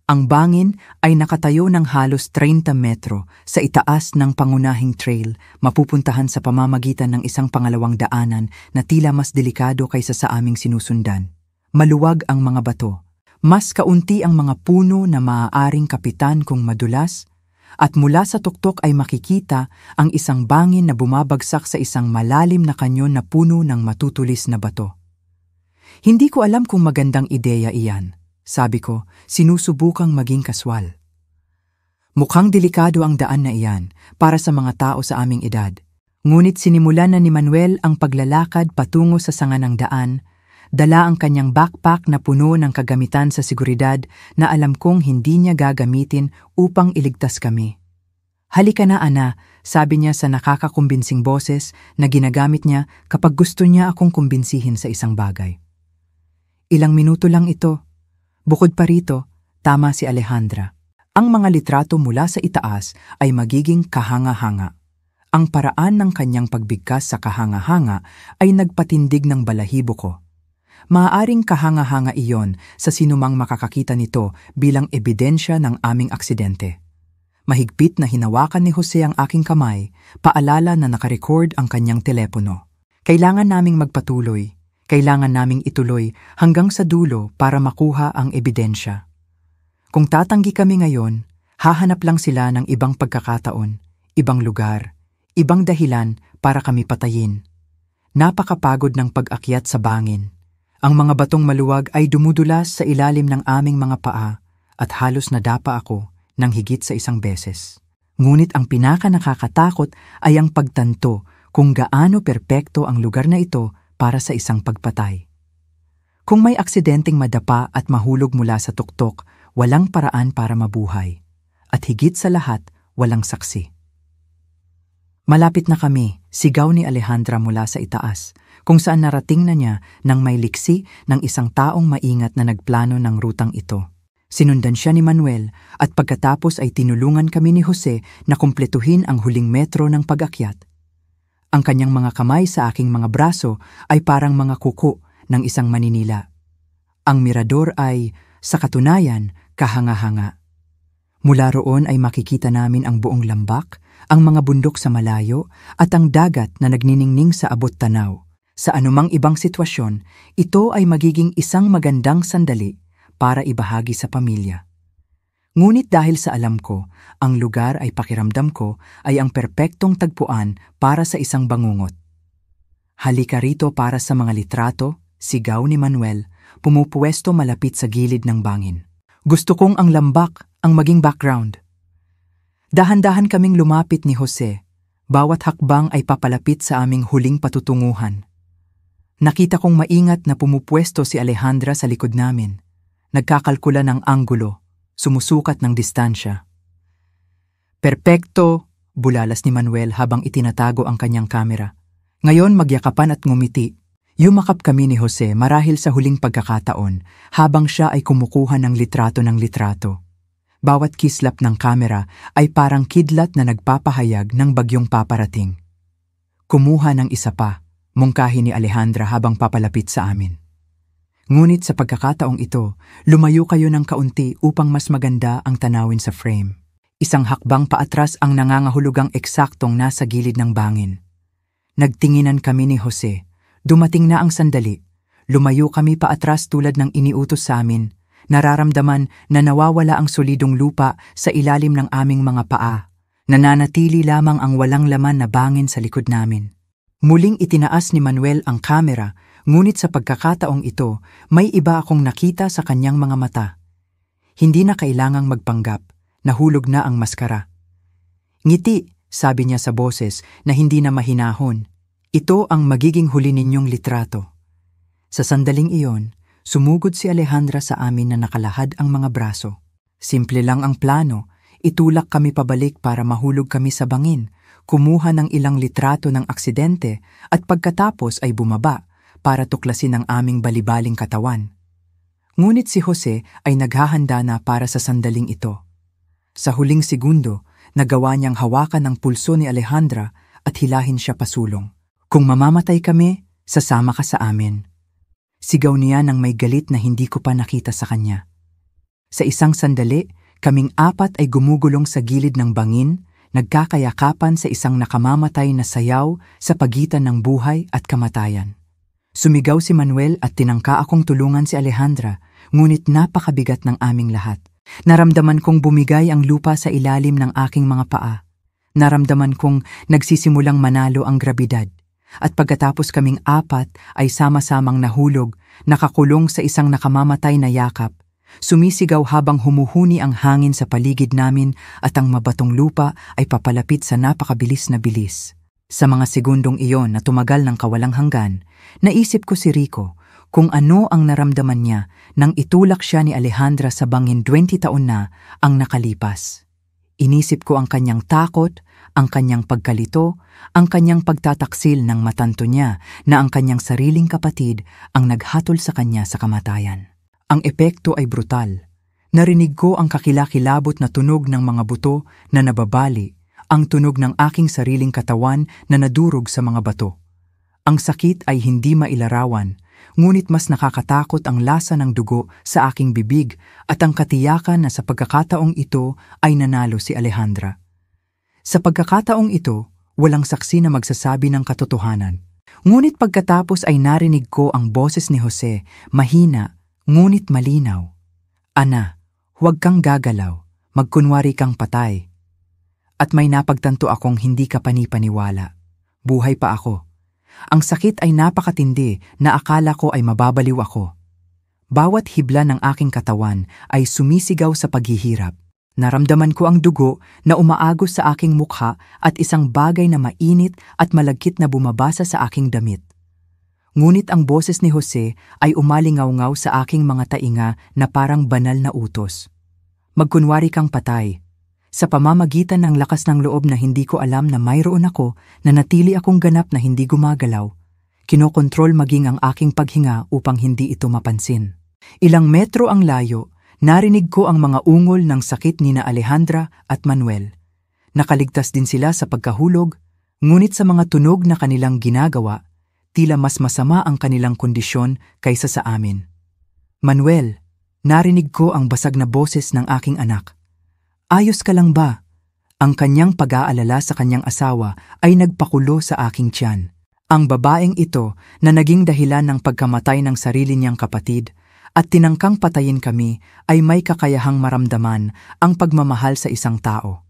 Ang bangin ay nakatayo ng halos 30 metro sa itaas ng pangunahing trail, mapupuntahan sa pamamagitan ng isang pangalawang daanan na tila mas delikado kaysa sa aming sinusundan. Maluwag ang mga bato. Mas kaunti ang mga puno na maaaring kapitan kung madulas, at mula sa tuktok ay makikita ang isang bangin na bumabagsak sa isang malalim na kanyon na puno ng matutulis na bato. Hindi ko alam kung magandang ideya iyan. Sabi ko, sinusubukang maging kaswal. Mukhang delikado ang daan na iyan para sa mga tao sa aming edad. Ngunit sinimulan na ni Manuel ang paglalakad patungo sa sanga ng daan, dala ang kanyang backpack na puno ng kagamitan sa seguridad na alam kong hindi niya gagamitin upang iligtas kami. "Halika na, Ana," sabi niya sa nakakakumbinsing boses na ginagamit niya kapag gusto niya akong kumbinsihin sa isang bagay. "Ilang minuto lang ito." Bukod pa rito, tama si Alejandra. Ang mga litrato mula sa itaas ay magiging kahanga-hanga. Ang paraan ng kanyang pagbigkas sa kahanga-hanga ay nagpatindig ng balahibo ko. Maaaring kahanga-hanga iyon sa sinumang makakakita nito bilang ebidensya ng aming aksidente. Mahigpit na hinawakan ni Jose ang aking kamay, paalala na nakarecord ang kanyang telepono. Kailangan naming magpatuloy. Kailangan naming ituloy hanggang sa dulo para makuha ang ebidensya. Kung tatanggi kami ngayon, hahanap lang sila ng ibang pagkakataon, ibang lugar, ibang dahilan para kami patayin. Napakapagod ng pag-akyat sa bangin. Ang mga batong maluwag ay dumudulas sa ilalim ng aming mga paa at halos nadapa ako ng higit sa isang beses. Ngunit ang pinaka-nakakatakot ay ang pagtanto kung gaano perpekto ang lugar na ito para sa isang pagpatay. Kung may aksidenteng madapa at mahulog mula sa tuktok, walang paraan para mabuhay. At higit sa lahat, walang saksi. "Malapit na kami," sigaw ni Alejandra mula sa itaas, kung saan narating na niya nang may liksi ng isang taong maingat na nagplano ng rutang ito. Sinundan siya ni Manuel at pagkatapos ay tinulungan kami ni Jose na kumpletuhin ang huling metro ng pag-akyat. Ang kanyang mga kamay sa aking mga braso ay parang mga kuko ng isang maninila. Ang mirador ay, sa katunayan, kahanga-hanga. Mula roon ay makikita namin ang buong lambak, ang mga bundok sa malayo, at ang dagat na nagniningning sa abot tanaw. Sa anumang ibang sitwasyon, ito ay magiging isang magandang sandali para ibahagi sa pamilya. Ngunit dahil sa alam ko, ang lugar ay pakiramdam ko ay ang perpektong tagpuan para sa isang bangungot. Halika rito para sa mga litrato, sigaw ni Manuel, pumupuwesto malapit sa gilid ng bangin. Gusto kong ang lambak ang maging background. Dahan-dahan kaming lumapit ni Jose. Bawat hakbang ay papalapit sa aming huling patutunguhan. Nakita kong maingat na pumupuwesto si Alejandra sa likod namin. Nagkakalkula ng anggulo, sumusukat ng distansya. Perpekto, bulalas ni Manuel habang itinatago ang kanyang kamera. Ngayon magyakapan at ngumiti. Yumakap kami ni Jose marahil sa huling pagkakataon habang siya ay kumukuha ng litrato. Bawat kislap ng kamera ay parang kidlat na nagpapahayag ng bagyong paparating. Kumuha ng isa pa, mungkahi ni Alejandra habang papalapit sa amin. Ngunit sa pagkakataong ito, lumayo kayo ng kaunti upang mas maganda ang tanawin sa frame. Isang hakbang paatras ang nangangahulugang eksaktong nasa gilid ng bangin. Nagtinginan kami ni Jose. Dumating na ang sandali. Lumayo kami paatras tulad ng iniutos sa amin. Nararamdaman na nawawala ang solidong lupa sa ilalim ng aming mga paa. Nananatili lamang ang walang laman na bangin sa likod namin. Muling itinaas ni Manuel ang kamera, ngunit sa pagkakataong ito, may iba akong nakita sa kanyang mga mata. Hindi na kailangang magpanggap, nahulog na ang maskara. Ngiti, sabi niya sa boses na hindi na mahinahon. Ito ang magiging huli ninyong litrato. Sa sandaling iyon, sumugod si Alejandra sa amin na nakalahad ang mga braso. Simple lang ang plano, itulak kami pabalik para mahulog kami sa bangin, kumuha ng ilang litrato ng aksidente at pagkatapos ay bumaba para tuklasin ang aming balibaling katawan. Ngunit si Jose ay naghahanda na para sa sandaling ito. Sa huling segundo, nagawa niyang hawakan ang pulso ni Alejandra at hilahin siya pasulong. Kung mamamatay kami, sasama ka sa amin. Sigaw niya nang may galit na hindi ko pa nakita sa kanya. Sa isang sandali, kaming apat ay gumugulong sa gilid ng bangin, nagkakayakapan sa isang nakamamatay na sayaw sa pagitan ng buhay at kamatayan. Sumigaw si Manuel at tinangka akong tulungan si Alejandra, ngunit napakabigat ng aming lahat. Naramdaman kong bumigay ang lupa sa ilalim ng aking mga paa. Naramdaman kong nagsisimulang manalo ang grabidad. At pagkatapos kaming apat ay sama-samang nahulog, nakakulong sa isang nakamamatay na yakap. Sumisigaw habang humuhuni ang hangin sa paligid namin at ang mabatong lupa ay papalapit sa napakabilis na bilis. Sa mga segundong iyon na tumagal ng kawalang hanggan, naisip ko si Rico kung ano ang naramdaman niya nang itulak siya ni Alejandra sa bangin 20 taon na ang nakalipas. Inisip ko ang kanyang takot, ang kanyang pagkalito, ang kanyang pagtataksil ng matanto niya na ang kanyang sariling kapatid ang naghatol sa kanya sa kamatayan. Ang epekto ay brutal. Narinig ko ang kakilakilabot na tunog ng mga buto na nababali, ang tunog ng aking sariling katawan na nadurog sa mga bato. Ang sakit ay hindi mailarawan, ngunit mas nakakatakot ang lasa ng dugo sa aking bibig at ang katiyakan na sa pagkakataong ito ay nanalo si Alejandra. Sa pagkakataong ito, walang saksi na magsasabi ng katotohanan. Ngunit pagkatapos ay narinig ko ang boses ni Jose, mahina, ngunit malinaw. Ana, huwag kang gagalaw, magkunwari kang patay. At may napagtanto akong hindi ka panipaniwala. Buhay pa ako. Ang sakit ay napakatindi na akala ko ay mababaliw ako. Bawat hibla ng aking katawan ay sumisigaw sa paghihirap. Naramdaman ko ang dugo na umaagos sa aking mukha at isang bagay na mainit at malagkit na bumabasa sa aking damit. Ngunit ang boses ni Jose ay umalingaw-ngaw sa aking mga tainga na parang banal na utos. Magkunwari kang patay. Sa pamamagitan ng lakas ng loob na hindi ko alam na mayroon ako, na natili akong ganap na hindi gumagalaw. Kinokontrol maging ang aking paghinga upang hindi ito mapansin. Ilang metro ang layo, narinig ko ang mga ungol ng sakit ni na Alejandra at Manuel. Nakaligtas din sila sa pagkahulog, ngunit sa mga tunog na kanilang ginagawa, tila mas masama ang kanilang kondisyon kaysa sa amin. Manuel, narinig ko ang basag na boses ng aking anak. Ayos ka lang ba? Ang kanyang pag-aalala sa kanyang asawa ay nagpakulo sa aking tiyan. Ang babaeng ito na naging dahilan ng pagkamatay ng sarili niyang kapatid at tinangkang patayin kami ay may kakayahang maramdaman ang pagmamahal sa isang tao.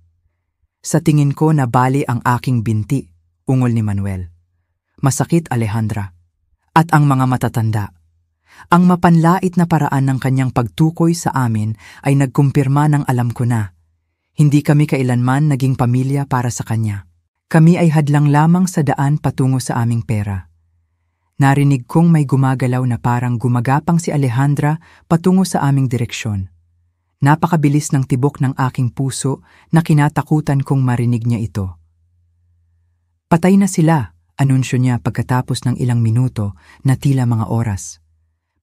Sa tingin ko nabali ang aking binti, ungol ni Manuel. Masakit, Alejandra. At ang mga matatanda. Ang mapanlait na paraan ng kanyang pagtukoy sa amin ay nagkumpirma ng alam ko na. Hindi kami kailanman naging pamilya para sa kanya. Kami ay hadlang lamang sa daan patungo sa aming pera. Narinig kong may gumagalaw na parang gumagapang si Alejandra patungo sa aming direksyon. Napakabilis ng tibok ng aking puso na kinatakutan kong marinig niya ito. Patay na sila, anunsyo niya pagkatapos ng ilang minuto na tila mga oras.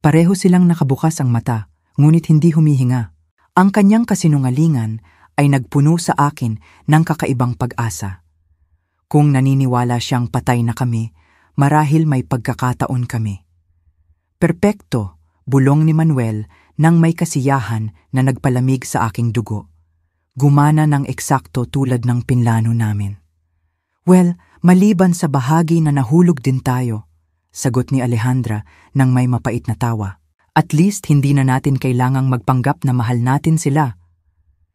Pareho silang nakabukas ang mata, ngunit hindi humihinga. Ang kanyang kasinungalingan ay nagpuno sa akin ng kakaibang pag-asa. Kung naniniwala siyang patay na kami, marahil may pagkakataon kami. Perpekto, bulong ni Manuel nang may kasiyahan na nagpalamig sa aking dugo. Gumana ng eksakto tulad ng pinlano namin. Well, maliban sa bahagi na nahulog din tayo, sagot ni Alejandra nang may mapait na tawa. At least hindi na natin kailangang magpanggap na mahal natin sila.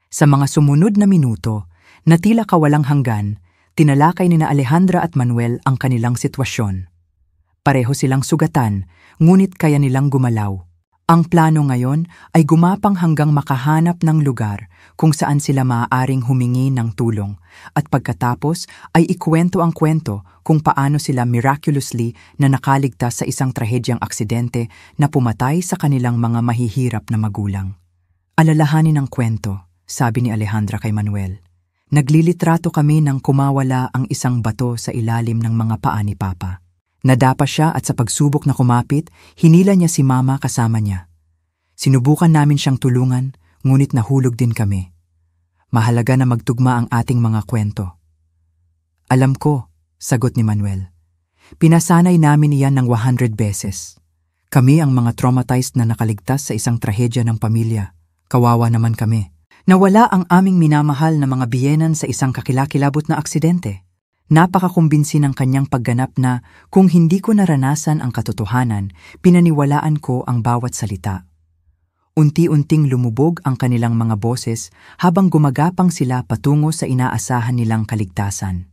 Sa mga sumunod na minuto, na tila kawalang hanggan, tinalakay ni na Alejandra at Manuel ang kanilang sitwasyon. Pareho silang sugatan, ngunit kaya nilang gumalaw. Ang plano ngayon ay gumapang hanggang makahanap ng lugar kung saan sila maaaring humingi ng tulong at pagkatapos ay ikwento ang kwento kung paano sila miraculously na nakaligtas sa isang trahedyang aksidente na pumatay sa kanilang mga mahihirap na magulang. Alalahanin ang kwento, sabi ni Alejandra kay Manuel. Naglilitrato kami nang kumawala ang isang bato sa ilalim ng mga paa ni Papa. Nadapa siya at sa pagsubok na kumapit, hinila niya si Mama kasama niya. Sinubukan namin siyang tulungan, ngunit nahulog din kami. Mahalaga na magtugma ang ating mga kwento. Alam ko, sagot ni Manuel. Pinasanay namin iyan ng 100 beses. Kami ang mga traumatized na nakaligtas sa isang trahedya ng pamilya. Kawawa naman kami. Nawala ang aming minamahal na mga biyenan sa isang kakilakilabot na aksidente. Napakakumbinsi ng kanyang pagganap na kung hindi ko naranasan ang katotohanan, pinaniwalaan ko ang bawat salita. Unti-unting lumubog ang kanilang mga boses habang gumagapang sila patungo sa inaasahan nilang kaligtasan.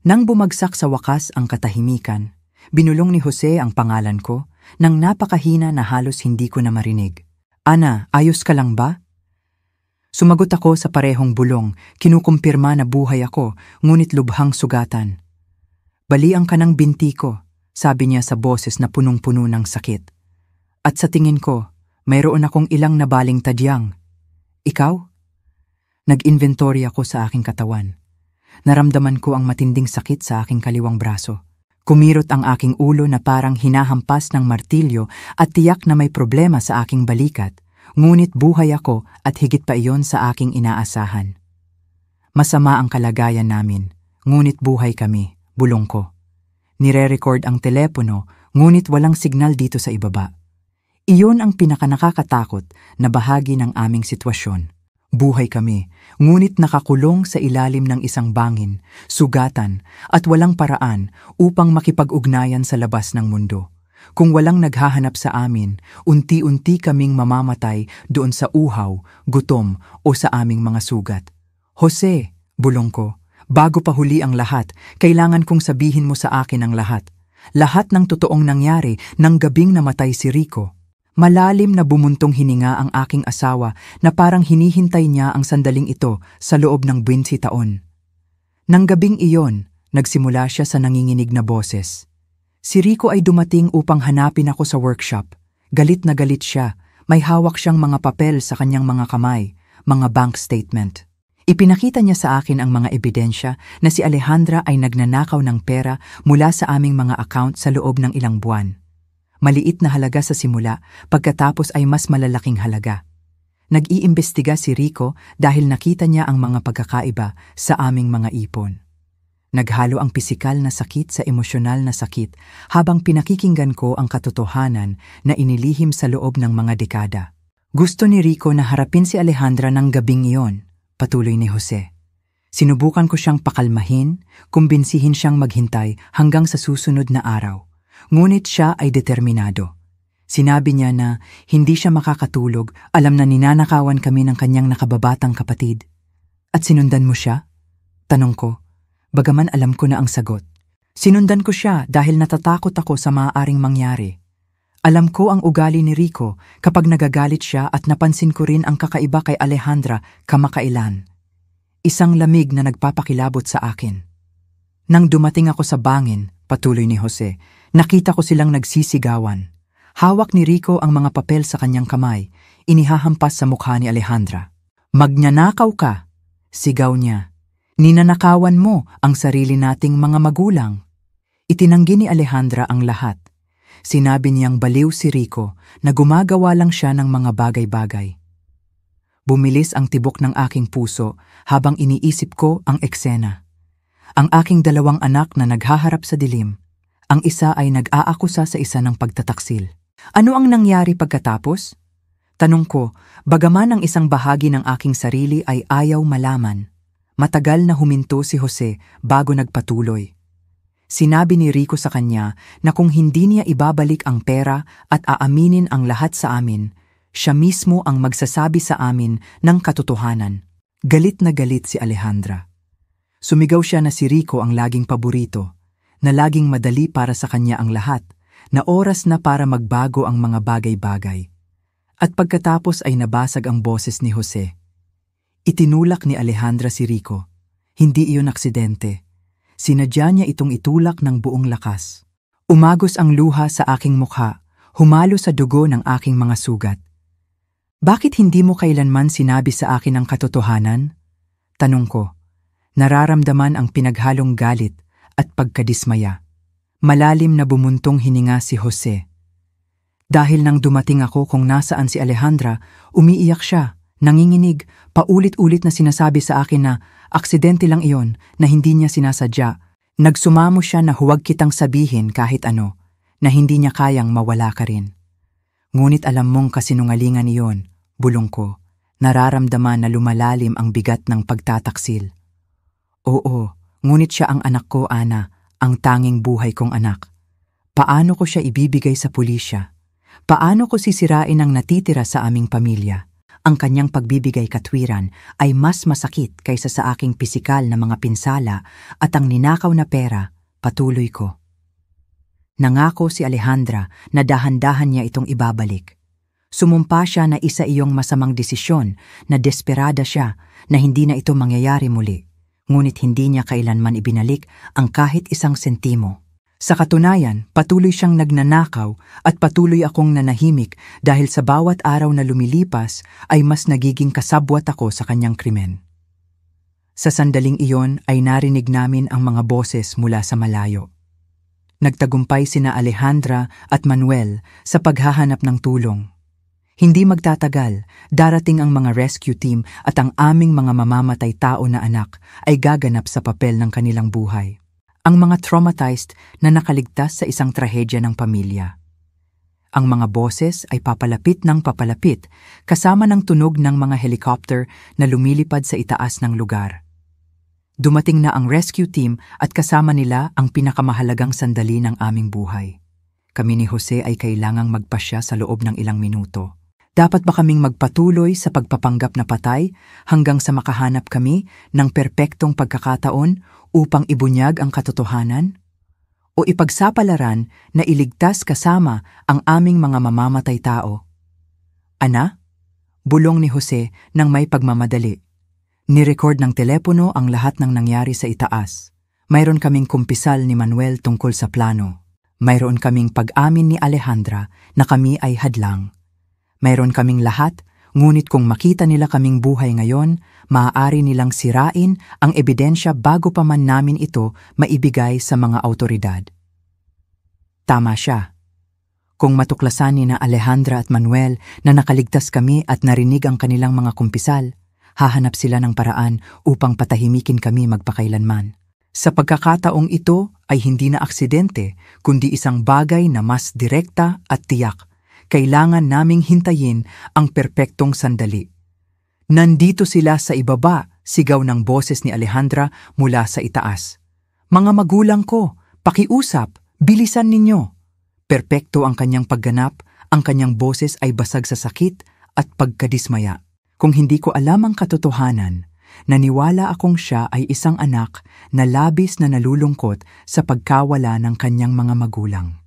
Nang bumagsak sa wakas ang katahimikan, binulong ni Jose ang pangalan ko nang napakahina na halos hindi ko na marinig. Ana, ayos ka lang ba? Sumagot ako sa parehong bulong, kinukumpirma na buhay ako, ngunit lubhang sugatan. Baliang ka ng binti ko, sabi niya sa boses na punong-puno ng sakit. At sa tingin ko, mayroon akong ilang nabaling tadyang. Ikaw? Nag-inventory ako sa aking katawan. Naramdaman ko ang matinding sakit sa aking kaliwang braso. Kumirot ang aking ulo na parang hinahampas ng martilyo at tiyak na may problema sa aking balikat. Ngunit buhay ako at higit pa iyon sa aking inaasahan. Masama ang kalagayan namin, ngunit buhay kami, bulong ko. Nire-record ang telepono, ngunit walang signal dito sa ibaba. Iyon ang pinakanakakatakot na bahagi ng aming sitwasyon. Buhay kami, ngunit nakakulong sa ilalim ng isang bangin, sugatan at walang paraan upang makipag-ugnayan sa labas ng mundo. Kung walang naghahanap sa amin, unti-unti kaming mamamatay doon sa uhaw, gutom o sa aming mga sugat. Jose, bulong ko, bago pa huli ang lahat, kailangan kong sabihin mo sa akin ang lahat. Lahat ng totoong nangyari ng gabing namatay si Rico. Malalim na bumuntong hininga ang aking asawa na parang hinihintay niya ang sandaling ito sa loob ng 20 taon. Nang gabing iyon, nagsimula siya sa nanginginig na boses. Si Rico ay dumating upang hanapin ako sa workshop. Galit na galit siya. May hawak siyang mga papel sa kanyang mga kamay, mga bank statement. Ipinakita niya sa akin ang mga ebidensya na si Alejandra ay nagnanakaw ng pera mula sa aming mga account sa loob ng ilang buwan. Maliit na halaga sa simula, pagkatapos ay mas malalaking halaga. Nag-iimbestiga si Rico dahil nakita niya ang mga pagkakaiba sa aming mga ipon. Naghalo ang pisikal na sakit sa emosyonal na sakit habang pinakikinggan ko ang katotohanan na inilihim sa loob ng mga dekada. Gusto ni Rico na harapin si Alejandra ng gabing iyon, patuloy ni Jose. Sinubukan ko siyang pakalmahin, kumbinsihin siyang maghintay hanggang sa susunod na araw. Ngunit siya ay determinado. Sinabi niya na hindi siya makakatulog, alam na ninanakawan kami ng kanyang nakababatang kapatid. At sinundan mo siya? Tanong ko, bagaman alam ko na ang sagot. Sinundan ko siya dahil natatakot ako sa maaaring mangyari. Alam ko ang ugali ni Rico kapag nagagalit siya at napansin ko rin ang kakaiba kay Alejandra kamakailan. Isang lamig na nagpapakilabot sa akin. Nang dumating ako sa bangin, patuloy ni Jose, nakita ko silang nagsisigawan. Hawak ni Rico ang mga papel sa kanyang kamay, inihahampas sa mukha ni Alejandra. Magnanakaw ka, sigaw niya. Ninanakawan mo ang sarili nating mga magulang. Itinanggi ni Alejandra ang lahat. Sinabi niyang baliw si Rico na gumagawa lang siya ng mga bagay-bagay. Bumilis ang tibok ng aking puso habang iniisip ko ang eksena. Ang aking dalawang anak na naghaharap sa dilim. Ang isa ay nag-aakusa sa isa ng pagtataksil. Ano ang nangyari pagkatapos? Tanong ko, bagaman ang isang bahagi ng aking sarili ay ayaw malaman. Matagal na huminto si Jose bago nagpatuloy. Sinabi ni Rico sa kanya na kung hindi niya ibabalik ang pera at aaminin ang lahat sa amin, siya mismo ang magsasabi sa amin ng katotohanan. Galit na galit si Alejandra. Sumigaw siya na si Rico ang laging paborito, na laging madali para sa kanya ang lahat, na oras na para magbago ang mga bagay-bagay. At pagkatapos ay nabasag ang boses ni Jose. Itinulak ni Alejandra si Rico. Hindi iyon aksidente. Sinadya niya itong itulak ng buong lakas. Umagos ang luha sa aking mukha, humalo sa dugo ng aking mga sugat. Bakit hindi mo kailanman sinabi sa akin ang katotohanan? Tanong ko. Nararamdaman ang pinaghalong galit at pagkadismaya. Malalim na bumuntong hininga si Jose. Dahil nang dumating ako kung nasaan si Alejandra, umiiyak siya, nanginginig, paulit-ulit na sinasabi sa akin na aksidente lang iyon, na hindi niya sinasadya. Nagsumamo siya na huwag kitang sabihin kahit ano, na hindi niya kayang mawala ka rin. Ngunit alam mong kasinungalingan iyon, bulong ko, nararamdaman na lumalalim ang bigat ng pagtataksil. Oo, ngunit siya ang anak ko, Ana, ang tanging buhay kong anak. Paano ko siya ibibigay sa pulisya? Paano ko sisirain ang natitira sa aming pamilya? Ang kanyang pagbibigay katwiran ay mas masakit kaysa sa aking pisikal na mga pinsala at ang ninakaw na pera, patuloy ko. Nangako si Alejandra na dahan-dahan niya itong ibabalik. Sumumpa siya na isa iyong masamang desisyon, na desperada siya, na hindi na ito mangyayari muli. Ngunit hindi niya kailanman ibinalik ang kahit isang sentimo. Sa katunayan, patuloy siyang nagnanakaw at patuloy akong nanahimik dahil sa bawat araw na lumilipas ay mas nagiging kasabwat ako sa kanyang krimen. Sa sandaling iyon ay narinig namin ang mga boses mula sa malayo. Nagtagumpay sina Alejandra at Manuel sa paghahanap ng tulong. Hindi magtatagal, darating ang mga rescue team at ang aming mga mamamatay tao na anak ay gaganap sa papel ng kanilang buhay. Ang mga traumatized na nakaligtas sa isang trahedya ng pamilya. Ang mga boses ay papalapit ng papalapit kasama ng tunog ng mga helicopter na lumilipad sa itaas ng lugar. Dumating na ang rescue team at kasama nila ang pinakamahalagang sandali ng aming buhay. Kami ni Jose ay kailangang magpasya sa loob ng ilang minuto. Dapat ba kaming magpatuloy sa pagpapanggap na patay hanggang sa makahanap kami ng perpektong pagkakataon upang ibunyag ang katotohanan? O ipagsapalaran na iligtas kasama ang aming mga mamamatay tao? Ana? Bulong ni Jose nang may pagmamadali. Nirecord ng telepono ang lahat ng nangyari sa itaas. Mayroon kaming kumpisal ni Manuel tungkol sa plano. Mayroon kaming pag-amin ni Alejandra na kami ay hadlang. Mayroon kaming lahat, ngunit kung makita nila kaming buhay ngayon, maaari nilang sirain ang ebidensya bago pa man namin ito maibigay sa mga awtoridad. Tama siya. Kung matuklasan ni na Alejandra at Manuel na nakaligtas kami at narinig ang kanilang mga kumpisal, hahanap sila ng paraan upang patahimikin kami magpakailanman. Sa pagkakataong ito ay hindi na aksidente, kundi isang bagay na mas direkta at tiyak. Kailangan naming hintayin ang perpektong sandali. Nandito sila sa ibaba, sigaw ng boses ni Alejandra mula sa itaas. Mga magulang ko, pakiusap, bilisan ninyo. Perpekto ang kanyang pagganap, ang kanyang boses ay basag sa sakit at pagkadismaya. Kung hindi ko alam ang katotohanan, naniwala akong siya ay isang anak na labis na nalulungkot sa pagkawala ng kanyang mga magulang.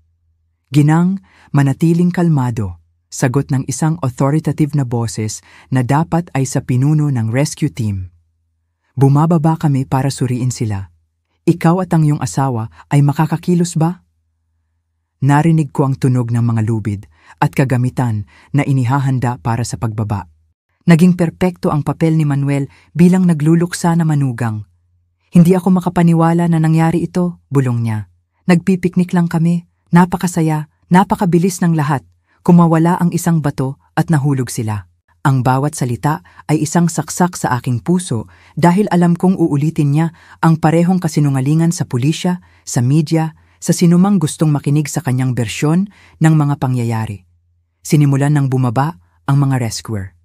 Ginang, manatiling kalmado, sagot ng isang authoritative na boses na dapat ay sa pinuno ng rescue team. Bumababa kami para suriin sila. Ikaw at ang iyong asawa ay makakakilos ba? Narinig ko ang tunog ng mga lubid at kagamitan na inihahanda para sa pagbaba. Naging perpekto ang papel ni Manuel bilang nagluluksa na manugang. Hindi ako makapaniwala na nangyari ito, bulong niya. Nagpipiknik lang kami, napakasaya, napakabilis ng lahat. Kumawala ang isang bato at nahulog sila. Ang bawat salita ay isang saksak sa aking puso dahil alam kong uulitin niya ang parehong kasinungalingan sa pulisya, sa media, sa sinumang gustong makinig sa kanyang bersyon ng mga pangyayari. Sinimulan ng bumaba ang mga rescuer.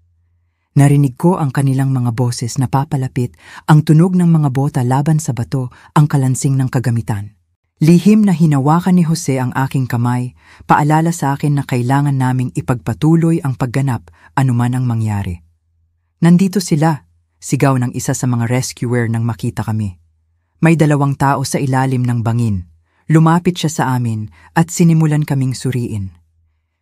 Narinig ko ang kanilang mga boses na papalapit, ang tunog ng mga bota laban sa bato, ang kalansing ng kagamitan. Lihim na hinawakan ni Jose ang aking kamay, paalala sa akin na kailangan naming ipagpatuloy ang pagganap anuman ang mangyari. Nandito sila, sigaw ng isa sa mga rescuer nang makita kami. May 2 tao sa ilalim ng bangin. Lumapit siya sa amin at sinimulan kaming suriin.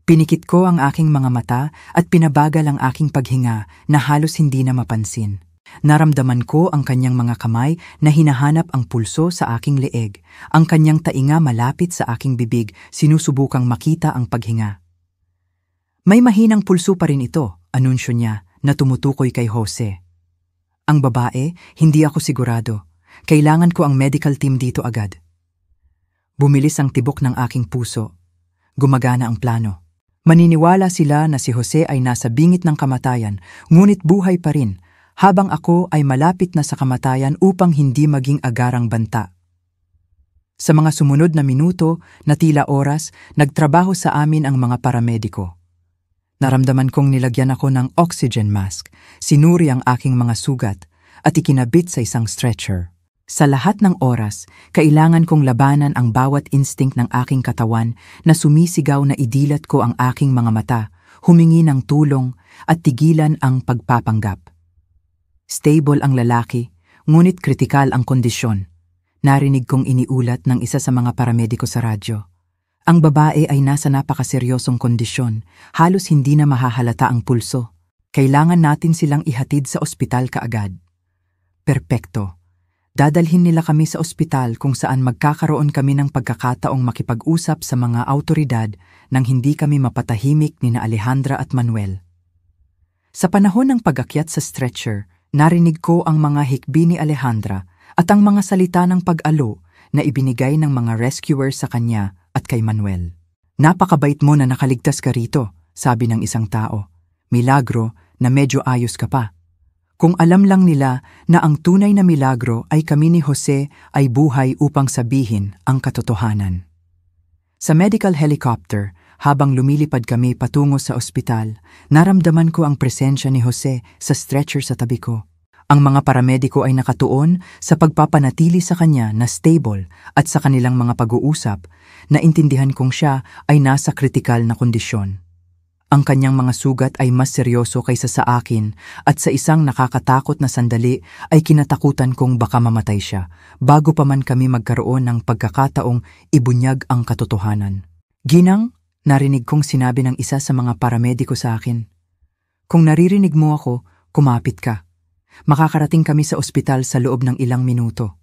Pinikit ko ang aking mga mata at pinabagal ang aking paghinga na halos hindi na mapansin. Naramdaman ko ang kanyang mga kamay na hinahanap ang pulso sa aking leeg. Ang kanyang tainga malapit sa aking bibig, sinusubukang makita ang paghinga. May mahinang pulso pa rin ito, anunsyo niya na tumutukoy kay Jose. Ang babae, hindi ako sigurado. Kailangan ko ang medical team dito agad. Bumilis ang tibok ng aking puso. Gumagana ang plano. Maniniwala sila na si Jose ay nasa bingit ng kamatayan, ngunit buhay pa rin, habang ako ay malapit na sa kamatayan upang hindi maging agarang banta. Sa mga sumunod na minuto na tila oras, nagtrabaho sa amin ang mga paramediko. Naramdaman kong nilagyan ako ng oxygen mask, sinuri ang aking mga sugat, at ikinabit sa isang stretcher. Sa lahat ng oras, kailangan kong labanan ang bawat instinct ng aking katawan na sumisigaw na idilat ko ang aking mga mata, humingi ng tulong at tigilan ang pagpapanggap. Stable ang lalaki, ngunit kritikal ang kondisyon. Narinig kong iniulat ng isa sa mga paramediko sa radyo. Ang babae ay nasa napakaseryosong kondisyon, halos hindi na mahahalata ang pulso. Kailangan natin silang ihatid sa ospital kaagad. Perpekto. Dadalhin nila kami sa ospital kung saan magkakaroon kami ng pagkakataong makipag-usap sa mga awtoridad nang hindi kami mapatahimik ni na Alejandra at Manuel. Sa panahon ng pag-akyat sa stretcher, narinig ko ang mga hikbi ni Alejandra at ang mga salita ng pag-alo na ibinigay ng mga rescuers sa kanya at kay Manuel. Napakabait mo na nakaligtas ka rito, sabi ng isang tao. Milagro na medyo ayos ka pa. Kung alam lang nila na ang tunay na milagro ay kami ni Jose ay buhay upang sabihin ang katotohanan. Sa medical helicopter, habang lumilipad kami patungo sa ospital, naramdaman ko ang presensya ni Jose sa stretcher sa tabi ko. Ang mga paramediko ay nakatuon sa pagpapanatili sa kanya na stable at sa kanilang mga pag-uusap, naintindihan kong siya ay nasa kritikal na kondisyon. Ang kanyang mga sugat ay mas seryoso kaysa sa akin at sa isang nakakatakot na sandali ay kinatakutan kong baka mamatay siya bago pa man kami magkaroon ng pagkakataong ibunyag ang katotohanan. Ginang, narinig kong sinabi ng isa sa mga paramediko sa akin. Kung naririnig mo ako, kumapit ka. Makakarating kami sa ospital sa loob ng ilang minuto.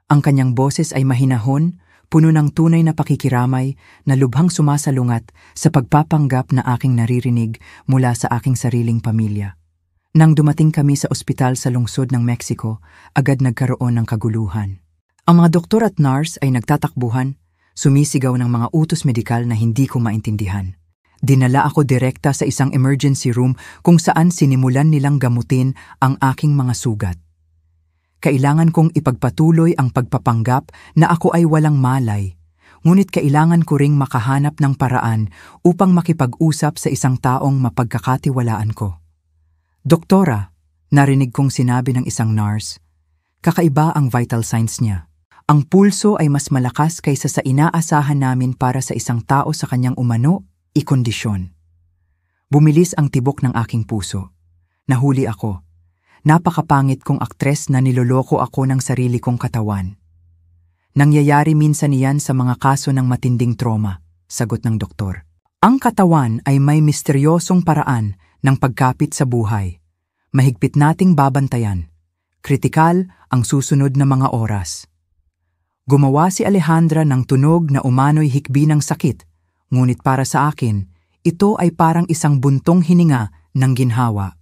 Ang kanyang boses ay mahinahon, puno ng tunay na pakikiramay na lubhang sumasalungat sa pagpapanggap na aking naririnig mula sa aking sariling pamilya. Nang dumating kami sa ospital sa lungsod ng Mexico, agad nagkaroon ng kaguluhan. Ang mga doktor at nurse ay nagtatakbuhan, sumisigaw ng mga utos medikal na hindi ko maintindihan. Dinala ako direkta sa isang emergency room kung saan sinimulan nilang gamutin ang aking mga sugat. Kailangan kong ipagpatuloy ang pagpapanggap na ako ay walang malay, ngunit kailangan ko ring makahanap ng paraan upang makipag-usap sa isang taong mapagkakatiwalaan ko. Doktora, Narinig kong sinabi ng isang nurse, kakaiba ang vital signs niya. Ang pulso ay mas malakas kaysa sa inaasahan namin para sa isang tao sa kanyang umano, ikondisyon. Bumilis ang tibok ng aking puso. Nahuli ako. Napakapangit kong aktres na niloloko ako ng sarili kong katawan. Nangyayari minsan iyan sa mga kaso ng matinding trauma, sagot ng doktor. Ang katawan ay may misteryosong paraan ng pagkapit sa buhay. Mahigpit nating babantayan. Kritikal ang susunod na mga oras. Gumawa si Alejandra ng tunog na umano'y hikbi ng sakit, ngunit para sa akin, ito ay parang isang buntong hininga ng ginhawa.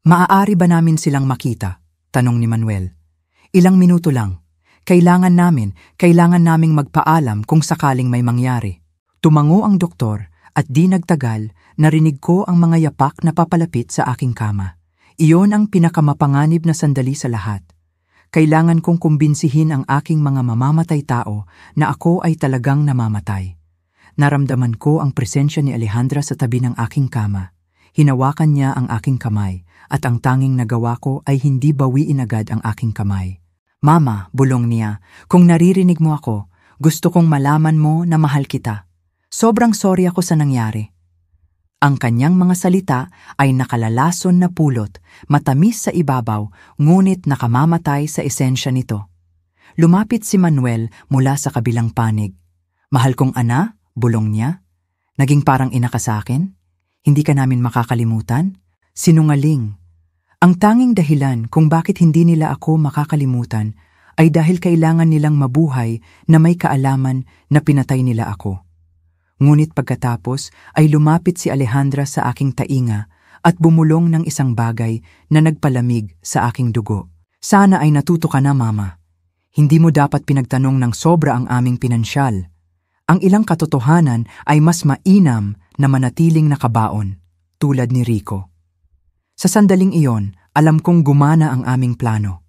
Maaari ba namin silang makita? Tanong ni Manuel. Ilang minuto lang. Kailangan naming magpaalam kung sakaling may mangyari. Tumango ang doktor at di nagtagal, narinig ko ang mga yapak na papalapit sa aking kama. Iyon ang pinakamapanganib na sandali sa lahat. Kailangan kong kumbinsihin ang aking mga mamamatay tao na ako ay talagang namamatay. Naramdaman ko ang presensya ni Alejandra sa tabi ng aking kama. Hinawakan niya ang aking kamay at ang tanging nagawa ko ay hindi bawiin agad ang aking kamay. Mama, bulong niya, kung naririnig mo ako, gusto kong malaman mo na mahal kita. Sobrang sorry ako sa nangyari. Ang kanyang mga salita ay nakalalason na pulot, matamis sa ibabaw, ngunit nakamamatay sa esensya nito. Lumapit si Manuel mula sa kabilang panig. Mahal kong ana, bulong niya. Naging parang ina ka sa akin? Hindi ka namin makakalimutan? Sinungaling. Ang tanging dahilan kung bakit hindi nila ako makakalimutan ay dahil kailangan nilang mabuhay na may kaalaman na pinatay nila ako. Ngunit pagkatapos ay lumapit si Alejandra sa aking tainga at bumulong ng isang bagay na nagpalamig sa aking dugo. Sana ay natuto ka na, Mama. Hindi mo dapat pinagtanong ng sobra ang aming pinansyal. Ang ilang katotohanan ay mas mainam na manatiling nakabaon, tulad ni Rico. Sa sandaling iyon, alam kong gumana ang aming plano.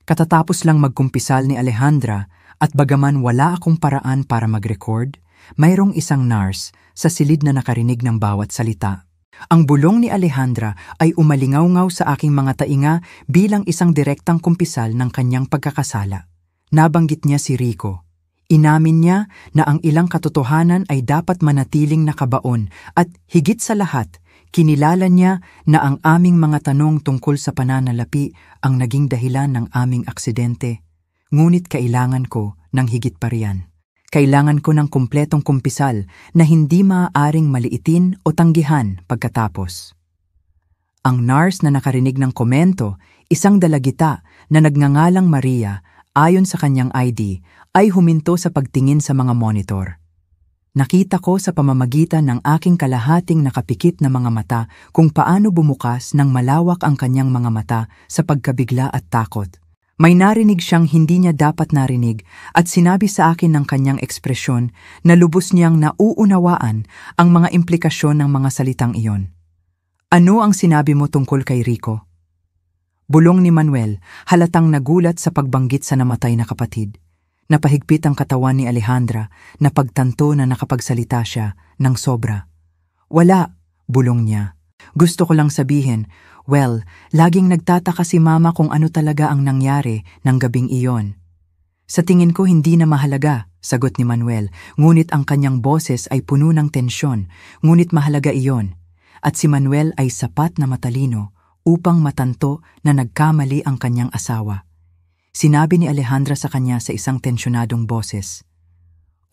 Katatapos lang magkumpisal ni Alejandra at bagaman wala akong paraan para mag-record, mayroong isang nurse sa silid na nakarinig ng bawat salita. Ang bulong ni Alejandra ay umalingaw-ngaw sa aking mga tainga bilang isang direktang kumpisal ng kanyang pagkakasala. Nabanggit niya si Rico. Inamin niya na ang ilang katotohanan ay dapat manatiling nakabaon at higit sa lahat, kinilala niya na ang aming mga tanong tungkol sa pananalapi ang naging dahilan ng aming aksidente. Ngunit kailangan ko ng higit pa riyan. Kailangan ko ng kumpletong kumpisal na hindi maaaring maliitin o tanggihan pagkatapos. Ang nurse na nakarinig ng komento, isang dalagita na nagngangalang Maria, ayon sa kanyang ID, ay huminto sa pagtingin sa mga monitor. Nakita ko sa pamamagitan ng aking kalahating nakapikit na mga mata kung paano bumukas ng malawak ang kanyang mga mata sa pagkabigla at takot. May narinig siyang hindi niya dapat narinig at sinabi sa akin ng kanyang ekspresyon na lubos niyang nauunawaan ang mga implikasyon ng mga salitang iyon. Ano ang sinabi mo tungkol kay Rico? Bulong ni Manuel, halatang nagulat sa pagbanggit sa namatay na kapatid. Napahigpit ang katawan ni Alejandra na pagtanto na nakapagsalita siya ng sobra. Wala, bulong niya. Gusto ko lang sabihin, laging nagtataka si Mama kung ano talaga ang nangyari ng gabing iyon. Sa tingin ko hindi na mahalaga, sagot ni Manuel, ngunit ang kanyang boses ay puno ng tensyon, ngunit mahalaga iyon. At si Manuel ay sapat na matalino upang matanto na nagkamali ang kanyang asawa. Sinabi ni Alejandra sa kanya sa isang tensyonadong boses,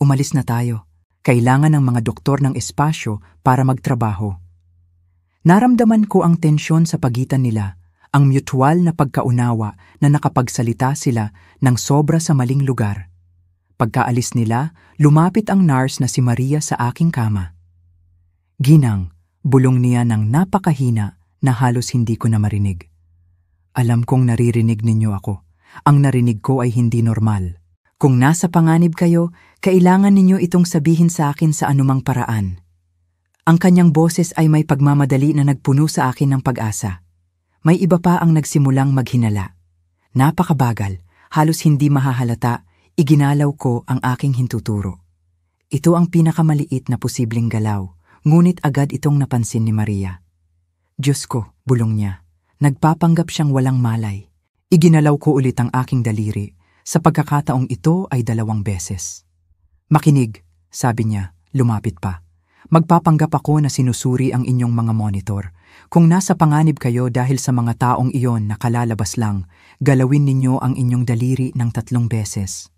"Umalis na tayo. Kailangan ng mga doktor ng espasyo para magtrabaho." Naramdaman ko ang tensyon sa pagitan nila, ang mutual na pagkaunawa na nakapagsalita sila ng sobra sa maling lugar. Pagkaalis nila, lumapit ang nurse na si Maria sa aking kama. "Ginang," bulong niya ng napakahina na halos hindi ko na marinig. "Alam kong naririnig ninyo ako. Ang narinig ko ay hindi normal. Kung nasa panganib kayo, kailangan ninyo itong sabihin sa akin sa anumang paraan." Ang kanyang boses ay may pagmamadali na nagpuno sa akin ng pag-asa. May iba pa ang nagsimulang maghinala. Napakabagal, halos hindi mahahalata, iginalaw ko ang aking hintuturo. Ito ang pinakamaliit na posibleng galaw, ngunit agad itong napansin ni Maria. "Diyos ko," bulong niya, Nagpapanggap siyang walang malay. Iginalaw ko ulit ang aking daliri. Sa pagkakataong ito ay 2 beses. Makinig, sabi niya, lumapit pa. Magpapanggap ako na sinusuri ang inyong mga monitor. Kung nasa panganib kayo dahil sa mga taong iyon na kalalabas lang, galawin ninyo ang inyong daliri ng 3 beses.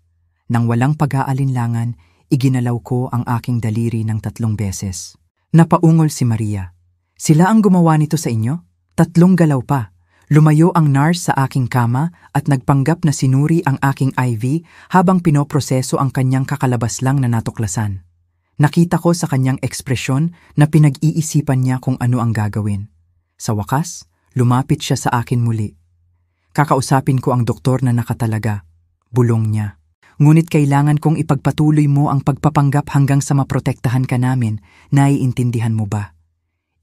Nang walang pag-aalinlangan, iginalaw ko ang aking daliri ng 3 beses. Napaungol si Maria. Sila ang gumawa nito sa inyo? 3 galaw pa. Lumayo ang nurse sa aking kama at nagpanggap na sinuri ang aking IV habang pinoproseso ang kanyang kakalabas lang na natuklasan. Nakita ko sa kanyang ekspresyon na pinag-iisipan niya kung ano ang gagawin. Sa wakas, lumapit siya sa akin muli. Kakausapin ko ang doktor na nakatalaga. Bulong niya. Ngunit kailangan kong ipagpatuloy mo ang pagpapanggap hanggang sa maprotektahan ka namin. Naiintindihan mo ba?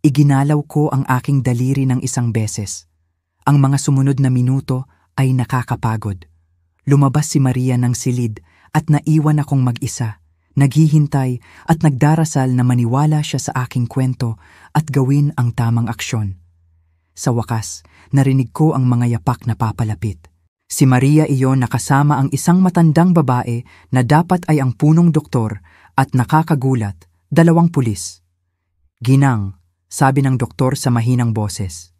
Iginalaw ko ang aking daliri ng 1 beses. Ang mga sumunod na minuto ay nakakapagod. Lumabas si Maria ng silid at naiwan akong mag-isa. Naghihintay at nagdarasal na maniwala siya sa aking kwento at gawin ang tamang aksyon. Sa wakas, narinig ko ang mga yapak na papalapit. Si Maria iyon nakasama ang isang matandang babae na dapat ay ang punong doktor at nakakagulat, 2 pulis. Ginang, sabi ng doktor sa mahinang boses.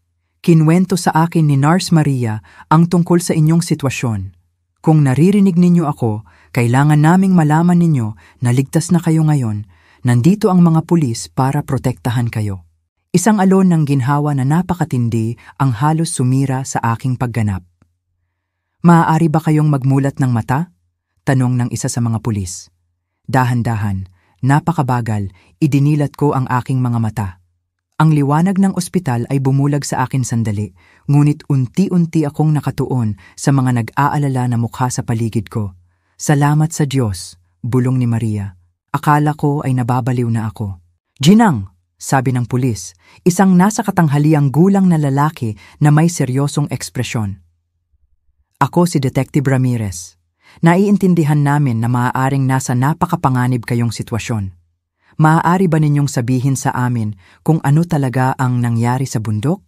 Kinwento sa akin ni Nurse Maria ang tungkol sa inyong sitwasyon. Kung naririnig ninyo ako, kailangan naming malaman ninyo na ligtas na kayo ngayon. Nandito ang mga pulis para protektahan kayo. Isang alon ng ginhawa na napakatindi ang halos sumira sa aking pagganap. Maaari ba kayong magmulat ng mata? Tanong ng isa sa mga pulis. Dahan-dahan, napakabagal, idinilat ko ang aking mga mata. Ang liwanag ng ospital ay bumulag sa akin sandali, ngunit unti-unti akong nakatuon sa mga nag-aalala na mukha sa paligid ko. Salamat sa Diyos, bulong ni Maria. Akala ko ay nababaliw na ako. Ginang, sabi ng pulis, isang nasa katanghaliang gulang na lalaki na may seryosong ekspresyon. Ako si Detective Ramirez. Naiintindihan namin na maaaring nasa napakapanganib kayong sitwasyon. Maaari ba ninyong sabihin sa amin kung ano talaga ang nangyari sa bundok?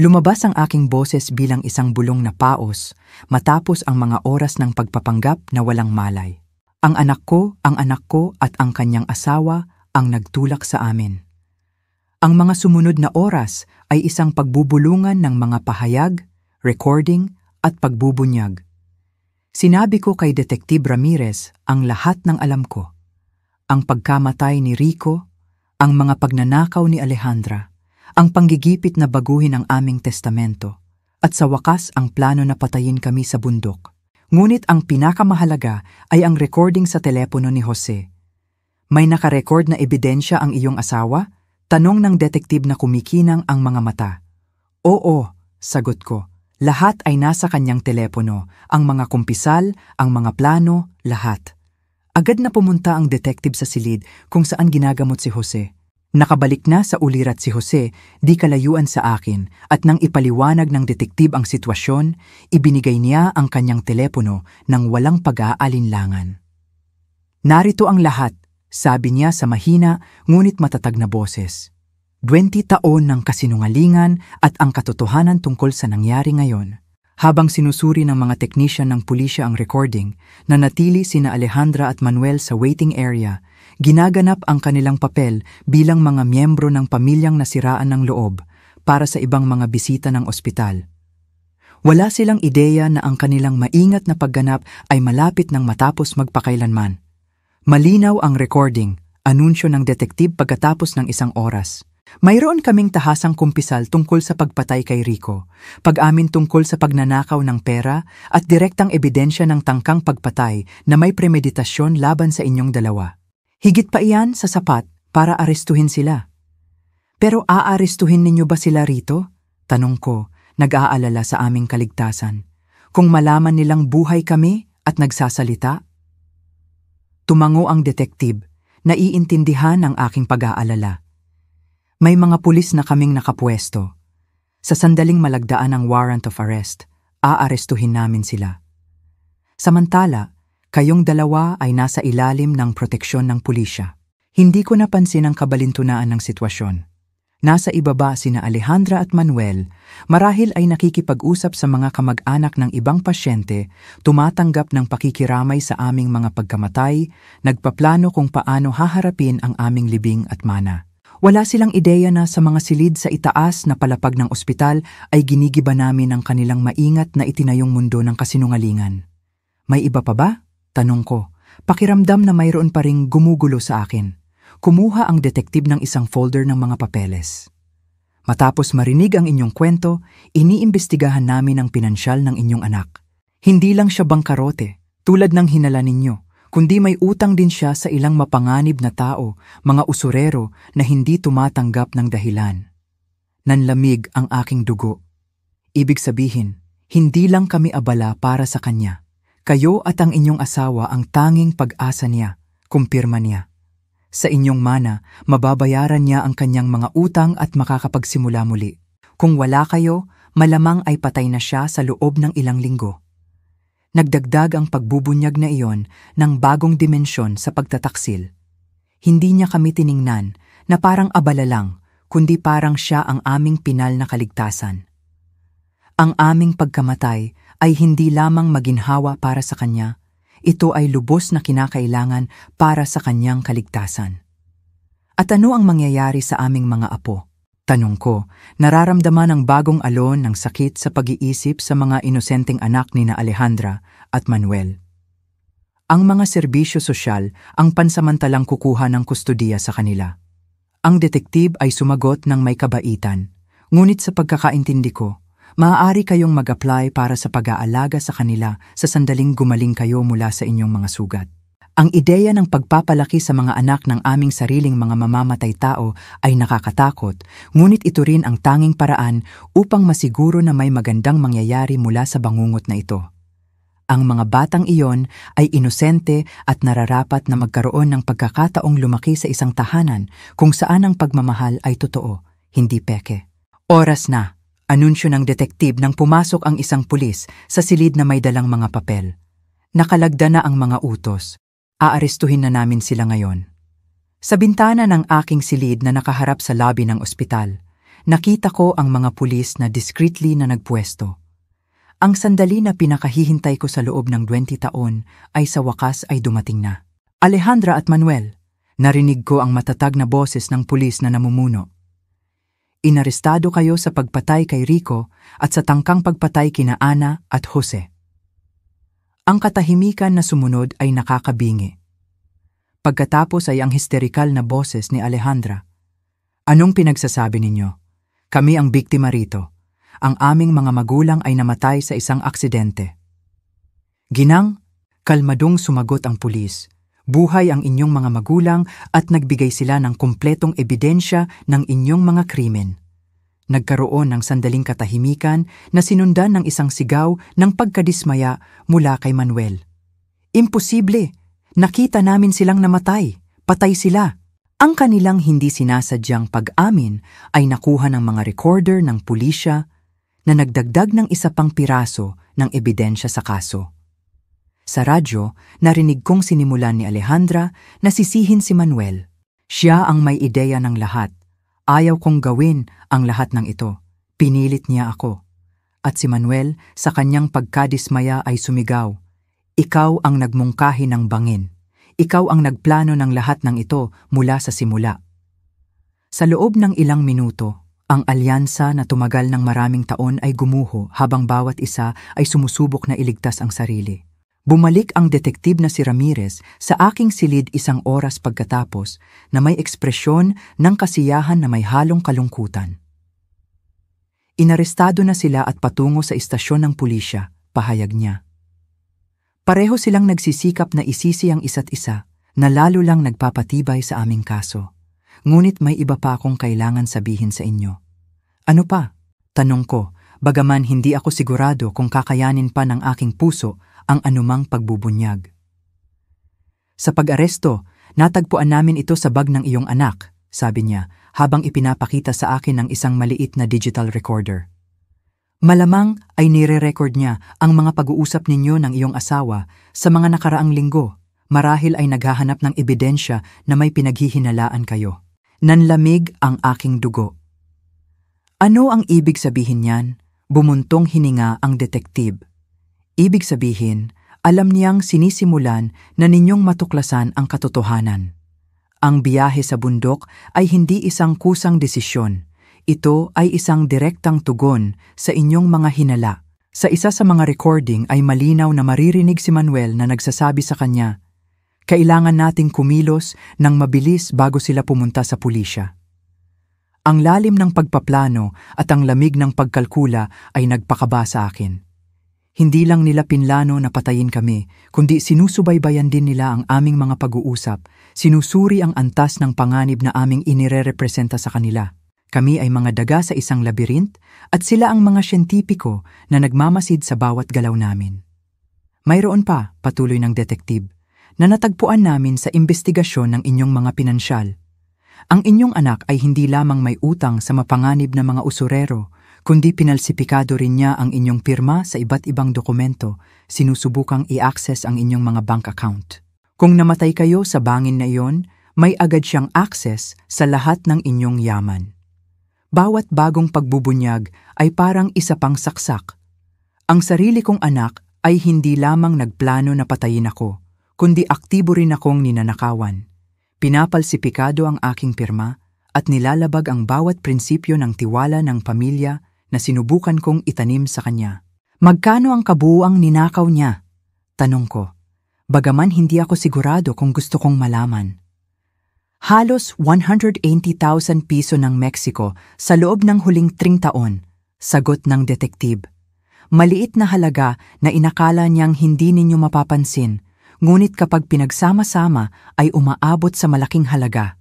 Lumabas ang aking boses bilang isang bulong na paos matapos ang mga oras ng pagpapanggap na walang malay. Ang anak ko at ang kanyang asawa ang nagtulak sa amin. Ang mga sumunod na oras ay isang pagbubulungan ng mga pahayag, recording at pagbubunyag. Sinabi ko kay Detective Ramirez ang lahat ng alam ko. Ang pagkamatay ni Rico, ang mga pagnanakaw ni Alejandra, ang panggigipit na baguhin ang aming testamento, at sa wakas ang plano na patayin kami sa bundok. Ngunit ang pinakamahalaga ay ang recording sa telepono ni Jose. May nakarecord na ebidensya ang iyong asawa? Tanong ng detective na kumikinang ang mga mata. Oo, sagot ko. Lahat ay nasa kanyang telepono, ang mga kumpisal, ang mga plano, lahat. Agad na pumunta ang detective sa silid kung saan ginagamot si Jose. Nakabalik na sa ulirat si Jose, di kalayuan sa akin, at nang ipaliwanag ng detective ang sitwasyon, ibinigay niya ang kanyang telepono nang walang pag-aalinlangan. Narito ang lahat, sabi niya sa mahina ngunit matatag na boses. 20 taon ng kasinungalingan at ang katotohanan tungkol sa nangyari ngayon. Habang sinusuri ng mga teknisyan ng pulisya ang recording, nanatili sina Alejandra at Manuel sa waiting area, ginaganap ang kanilang papel bilang mga miyembro ng pamilyang nasiraan ng loob para sa ibang mga bisita ng ospital. Wala silang ideya na ang kanilang maingat na pagganap ay malapit nang matapos magpakailanman. Malinaw ang recording, anunsyo ng detective pagkatapos ng 1 oras. Mayroon kaming tahasang kumpisal tungkol sa pagpatay kay Rico, pag-amin tungkol sa pagnanakaw ng pera at direktang ebidensya ng tangkang pagpatay na may premeditasyon laban sa inyong dalawa. Higit pa iyan sa sapat para arestuhin sila. Pero aarestuhin ninyo ba sila rito? Tanong ko, nag-aalala sa aming kaligtasan. Kung malaman nilang buhay kami at nagsasalita? Tumango ang detective, naiintindihan ang aking pag-aalala. May mga pulis na kaming nakapwesto. Sa sandaling malagdaan ang warrant of arrest, aarestuhin namin sila. Samantala, kayong dalawa ay nasa ilalim ng proteksyon ng pulisya. Hindi ko napansin ang kabalintunaan ng sitwasyon. Nasa ibaba sina Alejandra at Manuel, marahil ay nakikipag-usap sa mga kamag-anak ng ibang pasyente, tumatanggap ng pakikiramay sa aming mga pagkamatay, nagpaplano kung paano haharapin ang aming libing at mana. Wala silang ideya na sa mga silid sa itaas na palapag ng ospital ay ginigiba namin ang kanilang maingat na itinayong mundo ng kasinungalingan. May iba pa ba? Tanong ko. Pakiramdam na mayroon pa ring gumugulo sa akin. Kumuha ang detektib ng isang folder ng mga papeles. Matapos marinig ang inyong kwento, iniimbestigahan namin ang pinansyal ng inyong anak. Hindi lang siya bangkarote, tulad ng hinala ninyo, kundi may utang din siya sa ilang mapanganib na tao, mga usurero na hindi tumatanggap ng dahilan. Nanlamig ang aking dugo. Ibig sabihin, hindi lang kami abala para sa kanya. Kayo at ang inyong asawa ang tanging pag-asa niya, kumpirma niya. Sa inyong mana, mababayaran niya ang kanyang mga utang at makakapagsimula muli. Kung wala kayo, malamang ay patay na siya sa loob ng ilang linggo. Nagdagdag ang pagbubunyag na iyon ng bagong dimensyon sa pagtataksil. Hindi niya kami tiningnan na parang abala lang, kundi parang siya ang aming pinal na kaligtasan. Ang aming pagkamatay ay hindi lamang maginhawa para sa kanya, ito ay lubos na kinakailangan para sa kanyang kaligtasan. At ano ang mangyayari sa aming mga apo? Tanong ko, nararamdaman ang bagong alon ng sakit sa pag-iisip sa mga inosenteng anak ni na Alejandra at Manuel. Ang mga serbisyo sosyal ang pansamantalang kukuha ng kustudiya sa kanila. Ang detektib ay sumagot ng may kabaitan, ngunit sa pagkakaintindi ko, maaari kayong mag-apply para sa pag-aalaga sa kanila sa sandaling gumaling kayo mula sa inyong mga sugat. Ang ideya ng pagpapalaki sa mga anak ng aming sariling mga mamamatay tao ay nakakatakot, ngunit ito rin ang tanging paraan upang masiguro na may magandang mangyayari mula sa bangungot na ito. Ang mga batang iyon ay inosente at nararapat na magkaroon ng pagkakataong lumaki sa isang tahanan kung saan ang pagmamahal ay totoo, hindi peke. Oras na. Anunsyo ng detektib nang pumasok ang isang pulis sa silid na may dalang mga papel. Nakalagda na ang mga utos. Aarestuhin na namin sila ngayon. Sa bintana ng aking silid na nakaharap sa lobby ng ospital, nakita ko ang mga pulis na discreetly na nagpuesto. Ang sandali na pinakahihintay ko sa loob ng 20 taon ay sa wakas ay dumating na. Alejandra at Manuel, narinig ko ang matatag na boses ng pulis na namumuno. Inarestado kayo sa pagpatay kay Rico at sa tangkang pagpatay kina Ana at Jose. Ang katahimikan na sumunod ay nakakabingi. Pagkatapos ay ang histerikal na boses ni Alejandra. Anong pinagsasabi ninyo? Kami ang biktima rito. Ang aming mga magulang ay namatay sa isang aksidente. Ginang, kalmadong sumagot ang pulis. Buhay ang inyong mga magulang at nagbigay sila ng kumpletong ebidensya ng inyong mga krimen. Nagkaroon ng sandaling katahimikan na sinundan ng isang sigaw ng pagkadismaya mula kay Manuel. Imposible! Nakita namin silang namatay. Patay sila. Ang kanilang hindi sinasadyang pag-amin ay nakuha ng mga recorder ng pulisya na nagdagdag ng isa pang piraso ng ebidensya sa kaso. Sa radyo, narinig kong sinimulan ni Alejandra na sisihin si Manuel. Siya ang may ideya ng lahat. Ayaw kong gawin ang lahat ng ito. Pinilit niya ako. At si Manuel, sa kanyang pagkadismaya ay sumigaw. Ikaw ang nagmungkahi ng bangin. Ikaw ang nagplano ng lahat ng ito mula sa simula. Sa loob ng ilang minuto, ang alyansa na tumagal ng maraming taon ay gumuho habang bawat isa ay sumusubok na iligtas ang sarili. Bumalik ang detektib na si Ramirez sa aking silid 1 oras pagkatapos na may ekspresyon ng kasiyahan na may halong kalungkutan. Inarestado na sila at patungo sa istasyon ng pulisya, pahayag niya. Pareho silang nagsisikap na isisi ang isa't isa na lalo lang nagpapatibay sa aming kaso. Ngunit may iba pa akong kailangan sabihin sa inyo. Ano pa? Tanong ko, bagaman hindi ako sigurado kung kakayanin pa ng aking puso ang anumang pagbubunyag. Sa pag-aresto, natagpuan namin ito sa bag ng iyong anak, sabi niya, habang ipinapakita sa akin ng isang maliit na digital recorder. Malamang ay nire-record niya ang mga pag-uusap ninyo ng iyong asawa sa mga nakaraang linggo, marahil ay naghahanap ng ebidensya na may pinaghihinalaan kayo. Nanlamig ang aking dugo. Ano ang ibig sabihin niyan? Bumuntong hininga ang detektib. Ibig sabihin, alam niyang sinisimulan na ninyong matuklasan ang katotohanan. Ang biyahe sa bundok ay hindi isang kusang desisyon. Ito ay isang direktang tugon sa inyong mga hinala. Sa isa sa mga recording ay malinaw na maririnig si Manuel na nagsasabi sa kanya, "Kailangan nating kumilos ng mabilis bago sila pumunta sa pulisya." Ang lalim ng pagpaplano at ang lamig ng pagkalkula ay nagpakaba sa akin. Hindi lang nila pinlano na patayin kami, kundi sinusubaybayan din nila ang aming mga pag-uusap, sinusuri ang antas ng panganib na aming inirerepresenta sa kanila. Kami ay mga daga sa isang labirint at sila ang mga siyentipiko na nagmamasid sa bawat galaw namin. Mayroon pa, patuloy ng detektib, na natagpuan namin sa investigasyon ng inyong mga pinansyal. Ang inyong anak ay hindi lamang may utang sa mapanganib na mga usurero, kundi pinalsipikado rin niya ang inyong pirma sa iba't ibang dokumento, sinusubukang i-access ang inyong mga bank account. Kung namatay kayo sa bangin na iyon, may agad siyang access sa lahat ng inyong yaman. Bawat bagong pagbubunyag ay parang isa pang saksak. Ang sarili kong anak ay hindi lamang nagplano na patayin ako, kundi aktibo rin akong ninanakawan. Pinapalsipikado ang aking pirma at nilalabag ang bawat prinsipyo ng tiwala ng pamilya na sinubukan kong itanim sa kanya. Magkano ang kabuuang ninakaw niya? Tanong ko, bagaman hindi ako sigurado kung gusto kong malaman. Halos 180,000 piso ng Mexico sa loob ng huling 3 taon, sagot ng detektib. Maliit na halaga na inakala niyang hindi ninyo mapapansin, ngunit kapag pinagsama-sama ay umaabot sa malaking halaga.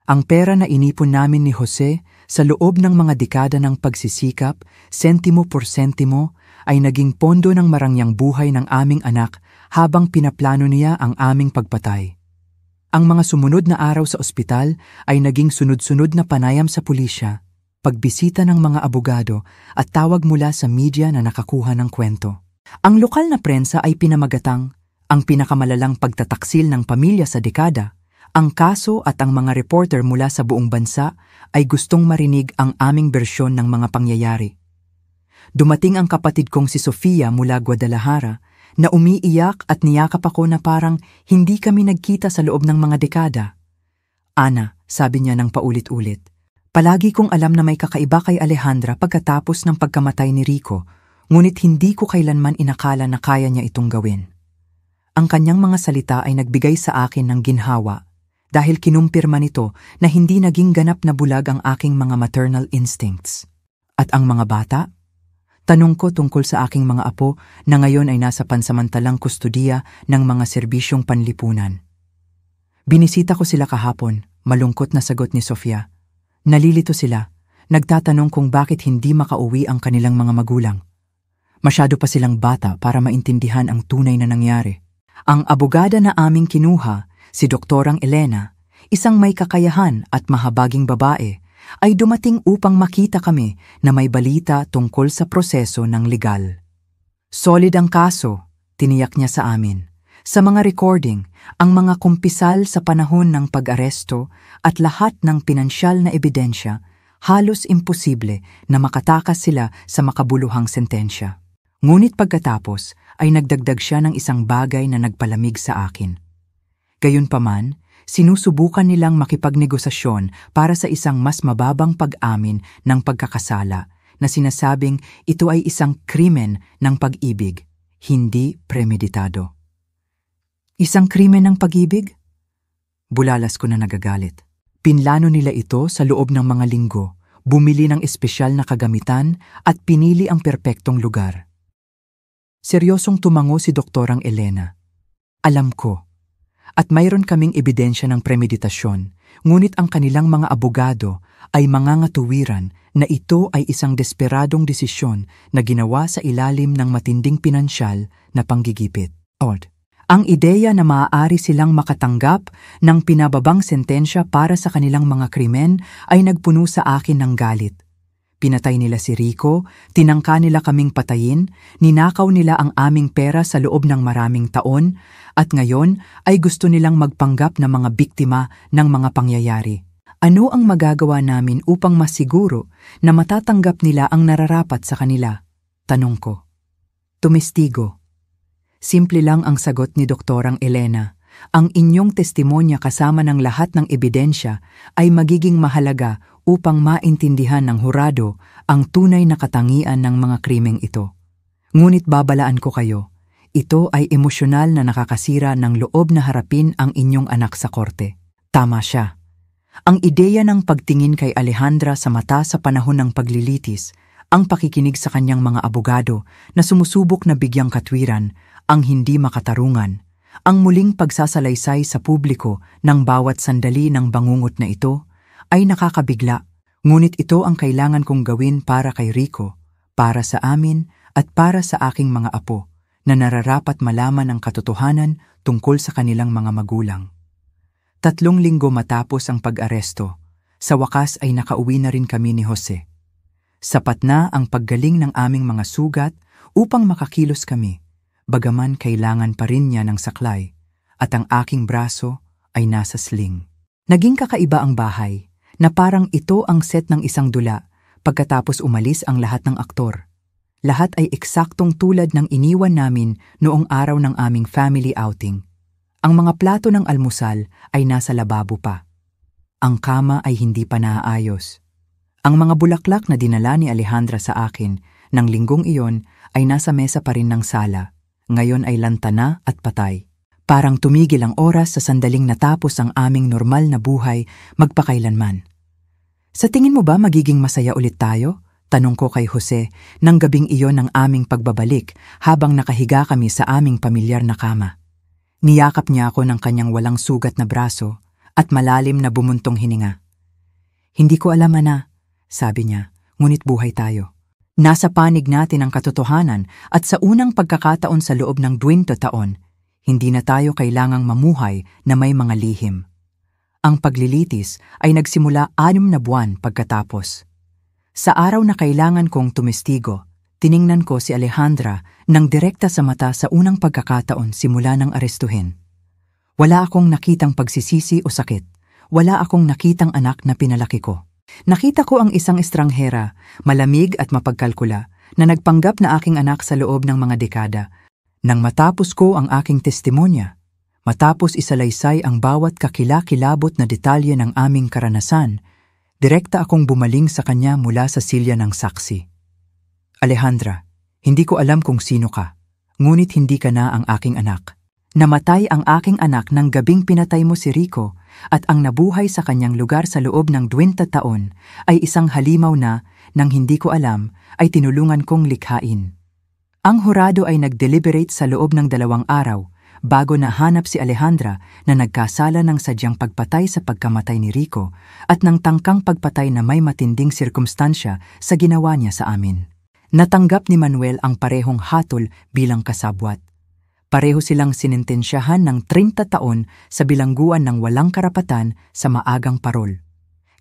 Ang pera na inipon namin ni Jose sa loob ng mga dekada ng pagsisikap, sentimo por sentimo, ay naging pondo ng marangyang buhay ng aming anak habang pinaplano niya ang aming pagpatay. Ang mga sumunod na araw sa ospital ay naging sunod-sunod na panayam sa pulisya, pagbisita ng mga abogado at tawag mula sa media na nakakuha ng kwento. Ang lokal na prensa ay pinamagatang ang pinakamalalang pagtataksil ng pamilya sa dekada. Ang kaso at ang mga reporter mula sa buong bansa ay gustong marinig ang aming bersyon ng mga pangyayari. Dumating ang kapatid kong si Sofia mula Guadalajara na umiiyak at niyakap ako na parang hindi kami nagkita sa loob ng mga dekada. "Ana," sabi niya ng paulit-ulit, "palagi kong alam na may kakaiba kay Alejandra pagkatapos ng pagkamatay ni Rico, ngunit hindi ko kailanman inakala na kaya niya itong gawin." Ang kanyang mga salita ay nagbigay sa akin ng ginhawa dahil kinumpirma nito na hindi naging ganap na bulag ang aking mga maternal instincts. At ang mga bata? Tanong ko tungkol sa aking mga apo na ngayon ay nasa pansamantalang kustudiya ng mga serbisyong panlipunan. "Binisita ko sila kahapon," malungkot na sagot ni Sofia. "Nalilito sila, nagtatanong kung bakit hindi makauwi ang kanilang mga magulang. Masyado pa silang bata para maintindihan ang tunay na nangyari." Ang abogada na aming kinuha, si Doktorang Elena, isang may kakayahan at mahabaging babae, ay dumating upang makita kami na may balita tungkol sa proseso ng legal. Solid ang kaso, tiniyak niya sa amin. Sa mga recording, ang mga kumpisal sa panahon ng pag-aresto at lahat ng pinansyal na ebidensya, halos imposible na makatakas sila sa makabuluhang sentensya. Ngunit pagkatapos ay nagdagdag siya ng isang bagay na nagpalamig sa akin. Gayunpaman, sinusubukan nilang makipagnegosasyon para sa isang mas mababang pag-amin ng pagkakasala na sinasabing ito ay isang krimen ng pag-ibig, hindi premeditado. Isang krimen ng pag-ibig? Bulalas ko na nagagalit. Pinlano nila ito sa loob ng mga linggo, bumili ng espesyal na kagamitan at pinili ang perpektong lugar. Seryosong tumango si Doktorang Elena. "Alam ko. At mayroon kaming ebidensya ng premeditasyon, ngunit ang kanilang mga abogado ay mangangatuwiran na ito ay isang desperadong desisyon na ginawa sa ilalim ng matinding pinansyal na panggigipit." Ang ideya na maaari silang makatanggap ng pinababang sentensya para sa kanilang mga krimen ay nagpuno sa akin ng galit. Pinatay nila si Rico, tinangka nila kaming patayin, ninakaw nila ang aming pera sa loob ng maraming taon, at ngayon ay gusto nilang magpanggap na mga biktima ng mga pangyayari. Ano ang magagawa namin upang masiguro na matatanggap nila ang nararapat sa kanila? Tanong ko. Tumestigo. Simple lang ang sagot ni Doktorang Elena. Ang inyong testimonya kasama ng lahat ng ebidensya ay magiging mahalaga upang maintindihan ng hurado ang tunay na katangian ng mga krimeng ito. Ngunit babalaan ko kayo, ito ay emosyonal na nakakasira ng loob na harapin ang inyong anak sa korte. Tama siya. Ang ideya ng pagtingin kay Alejandra sa mata sa panahon ng paglilitis, ang pakikinig sa kanyang mga abogado na sumusubok na bigyang katwiran, ang hindi makatarungan, ang muling pagsasalaysay sa publiko ng bawat sandali ng bangungot na ito ay nakakabigla. Ngunit ito ang kailangan kong gawin para kay Rico, para sa amin at para sa aking mga apo na nararapat malaman ang katotohanan tungkol sa kanilang mga magulang. 3 linggo matapos ang pag-aresto, sa wakas ay nakauwi na rin kami ni Jose. Sapat na ang paggaling ng aming mga sugat upang makakilos kami, bagaman kailangan pa rin niya ng saklay, at ang aking braso ay nasa sling. Naging kakaiba ang bahay, na parang ito ang set ng isang dula pagkatapos umalis ang lahat ng aktor. Lahat ay eksaktong tulad ng iniwan namin noong araw ng aming family outing. Ang mga plato ng almusal ay nasa lababo pa. Ang kama ay hindi pa naayos. Ang mga bulaklak na dinala ni Alejandra sa akin ng linggong iyon ay nasa mesa pa rin ng sala. Ngayon ay lantana at patay. Parang tumigil ang oras sa sandaling natapos ang aming normal na buhay magpakailanman. Sa tingin mo ba magiging masaya ulit tayo? Tanong ko kay Jose nang gabing iyon ng aming pagbabalik habang nakahiga kami sa aming pamilyar na kama. Niyakap niya ako ng kanyang walang sugat na braso at malalim na bumuntong hininga. Hindi ko alam, Ana, sabi niya, ngunit buhay tayo. Nasa panig natin ang katotohanan at sa unang pagkakataon sa loob ng 20 taon, hindi na tayo kailangang mamuhay na may mga lihim. Ang paglilitis ay nagsimula 6 na buwan pagkatapos. Sa araw na kailangan kong tumestigo, tiningnan ko si Alejandra nang direkta sa mata sa unang pagkakataon simula ng arestuhin. Wala akong nakitang pagsisisi o sakit. Wala akong nakitang anak na pinalaki ko. Nakita ko ang isang estranghera, malamig at mapagkalkula, na nagpanggap na aking anak sa loob ng mga dekada. Nang matapos ko ang aking testimonya, matapos isalaysay ang bawat kakilakilabot na detalye ng aming karanasan, direkta akong bumaling sa kanya mula sa silya ng saksi. Alejandra, hindi ko alam kung sino ka, ngunit hindi ka na ang aking anak. Namatay ang aking anak nang gabing pinatay mo si Rico at ang nabuhay sa kanyang lugar sa loob ng 20 taon ay isang halimaw na, nang hindi ko alam, ay tinulungan kong likhain. Ang hurado ay nag-deliberate sa loob ng 2 araw bago nahanap si Alejandra na nagkasala ng sadyang pagpatay sa pagkamatay ni Rico at ng tangkang pagpatay na may matinding sirkumstansya sa ginawa niya sa amin. Natanggap ni Manuel ang parehong hatol bilang kasabwat. Pareho silang sinintensyahan ng 30 taon sa bilangguan ng walang karapatan sa maagang parol.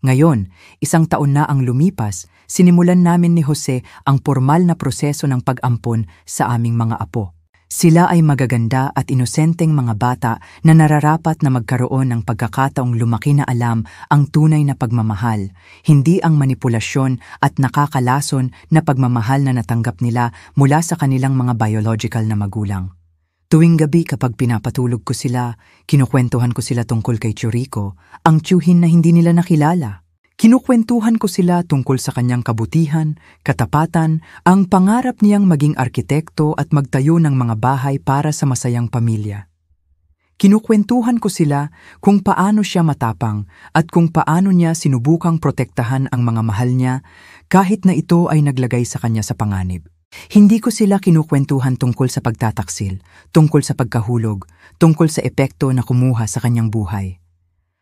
Ngayon, 1 taon na ang lumipas, sinimulan namin ni Jose ang formal na proseso ng pag-ampon sa aming mga apo. Sila ay magaganda at inosenteng mga bata na nararapat na magkaroon ng pagkakataong lumaki na alam ang tunay na pagmamahal, hindi ang manipulasyon at nakakalason na pagmamahal na natanggap nila mula sa kanilang mga biological na magulang. Tuwing gabi kapag pinapatulog ko sila, kinukwentuhan ko sila tungkol kay Churico, ang tiyuhin na hindi nila nakilala. Kinukwentuhan ko sila tungkol sa kanyang kabutihan, katapatan, ang pangarap niyang maging arkitekto at magtayo ng mga bahay para sa masayang pamilya. Kinukwentuhan ko sila kung paano siya matapang at kung paano niya sinubukang protektahan ang mga mahal niya kahit na ito ay naglagay sa kanya sa panganib. Hindi ko sila kinukwentuhan tungkol sa pagtataksil, tungkol sa pagkahulog, tungkol sa epekto na kumuha sa kanyang buhay.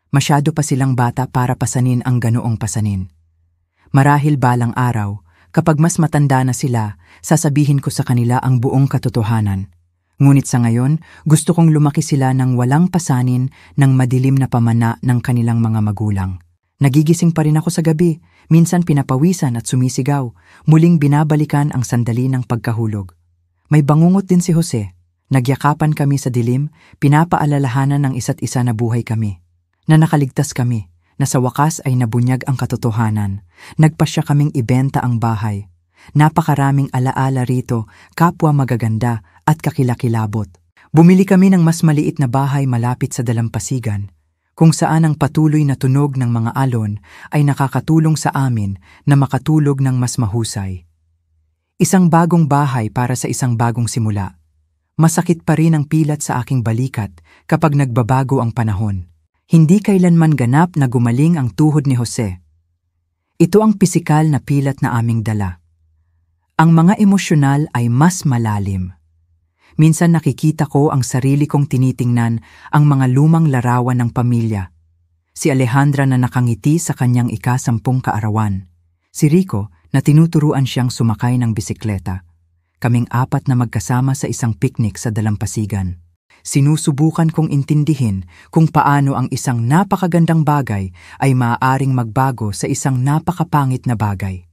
Masyado pa silang bata para pasanin ang ganoong pasanin. Marahil balang araw, kapag mas matanda na sila, sasabihin ko sa kanila ang buong katotohanan. Ngunit sa ngayon, gusto kong lumaki sila ng walang pasanin ng madilim na pamana ng kanilang mga magulang. Nagigising pa rin ako sa gabi, minsan pinapawisan at sumisigaw, muling binabalikan ang sandali ng pagkahulog. May bangungot din si Jose. Nagyakapan kami sa dilim, pinapaalalahanan ng isa't isa na buhay kami. Na nakaligtas kami, na sa wakas ay nabunyag ang katotohanan. Nagpasya kaming ibenta ang bahay. Napakaraming alaala rito, kapwa magaganda at kakilakilabot. Bumili kami ng mas maliit na bahay malapit sa dalampasigan, kung saan ang patuloy na tunog ng mga alon ay nakakatulong sa amin na makatulog ng mas mahusay. Isang bagong bahay para sa isang bagong simula. Masakit pa rin ang pilat sa aking balikat kapag nagbabago ang panahon. Hindi kailanman ganap na gumaling ang tuhod ni Jose. Ito ang pisikal na pilat na aming dala. Ang mga emosyonal ay mas malalim. Minsan nakikita ko ang sarili kong tinitingnan ang mga lumang larawan ng pamilya. Si Alejandra na nakangiti sa kanyang ika-10 kaarawan. Si Rico na tinuturuan siyang sumakay ng bisikleta. Kaming 4 na magkasama sa isang picnic sa dalampasigan. Sinusubukan kong intindihin kung paano ang isang napakagandang bagay ay maaaring magbago sa isang napakapangit na bagay.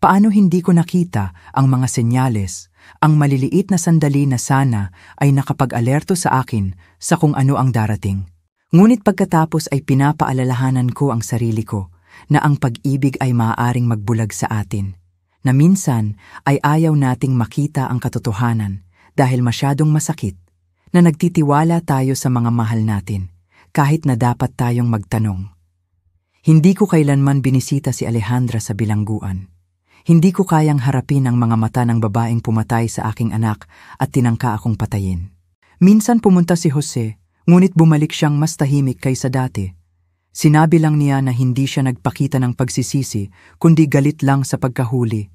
Paano hindi ko nakita ang mga senyales, ang maliliit na sandali na sana ay nakapag-alerto sa akin sa kung ano ang darating. Ngunit pagkatapos ay pinapaalalahanan ko ang sarili ko na ang pag-ibig ay maaaring magbulag sa atin, na minsan ay ayaw nating makita ang katotohanan dahil masyadong masakit, na nagtitiwala tayo sa mga mahal natin, kahit na dapat tayong magtanong. Hindi ko kailanman binisita si Alejandra sa bilangguan. Hindi ko kayang harapin ang mga mata ng babaeng pumatay sa aking anak at tinangka akong patayin. Minsan pumunta si Jose, ngunit bumalik siyang mas tahimik kaysa dati. Sinabi lang niya na hindi siya nagpakita ng pagsisisi, kundi galit lang sa pagkahuli.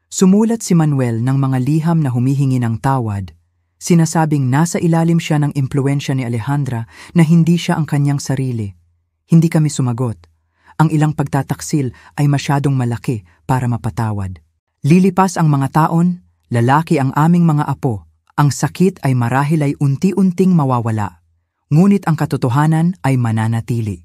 Sumulat si Manuel ng mga liham na humihingi ng tawad. Sinasabing nasa ilalim siya ng impluwensya ni Alejandra na hindi siya ang kanyang sarili. Hindi kami sumagot. Ang ilang pagtataksil ay masyadong malaki para mapatawad. Lilipas ang mga taon, lalaki ang aming mga apo. Ang sakit ay marahil ay unti-unting mawawala. Ngunit ang katotohanan ay mananatili.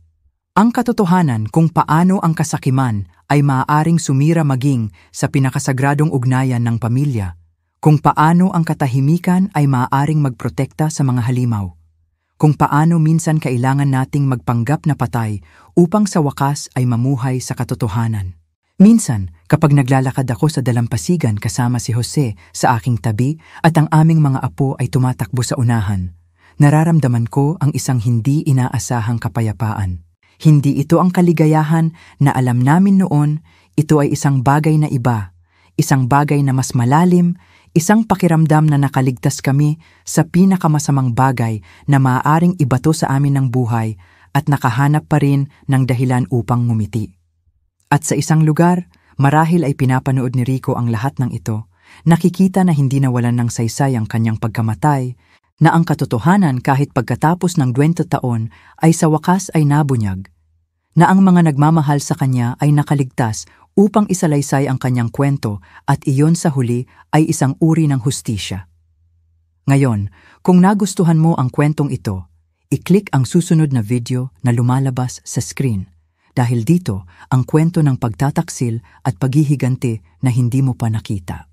Ang katotohanan kung paano ang kasakiman ay maaaring sumira maging sa pinakasagradong ugnayan ng pamilya. Kung paano ang katahimikan ay maaaring magprotekta sa mga halimaw. Kung paano minsan kailangan nating magpanggap na patay upang sa wakas ay mamuhay sa katotohanan. Minsan, kapag naglalakad ako sa dalampasigan kasama si Jose sa aking tabi at ang aming mga apo ay tumatakbo sa unahan, nararamdaman ko ang isang hindi inaasahang kapayapaan. Hindi ito ang kaligayahan na alam namin noon, ito ay isang bagay na iba, isang bagay na mas malalim, isang pakiramdam na nakaligtas kami sa pinakamasamang bagay na maaaring ibato sa amin ng buhay at nakahanap pa rin ng dahilan upang ngumiti. At sa isang lugar, marahil ay pinapanood ni Rico ang lahat ng ito, nakikita na hindi nawalan ng saysay ang kanyang pagkamatay, na ang katotohanan kahit pagkatapos ng 20 taon ay sa wakas ay nabunyag, na ang mga nagmamahal sa kanya ay nakaligtas upang isalaysay ang kanyang kwento at iyon sa huli ay isang uri ng hustisya. Ngayon, kung nagustuhan mo ang kwentong ito, i-click ang susunod na video na lumalabas sa screen dahil dito ang kwento ng pagtataksil at paghihiganti na hindi mo pa nakita.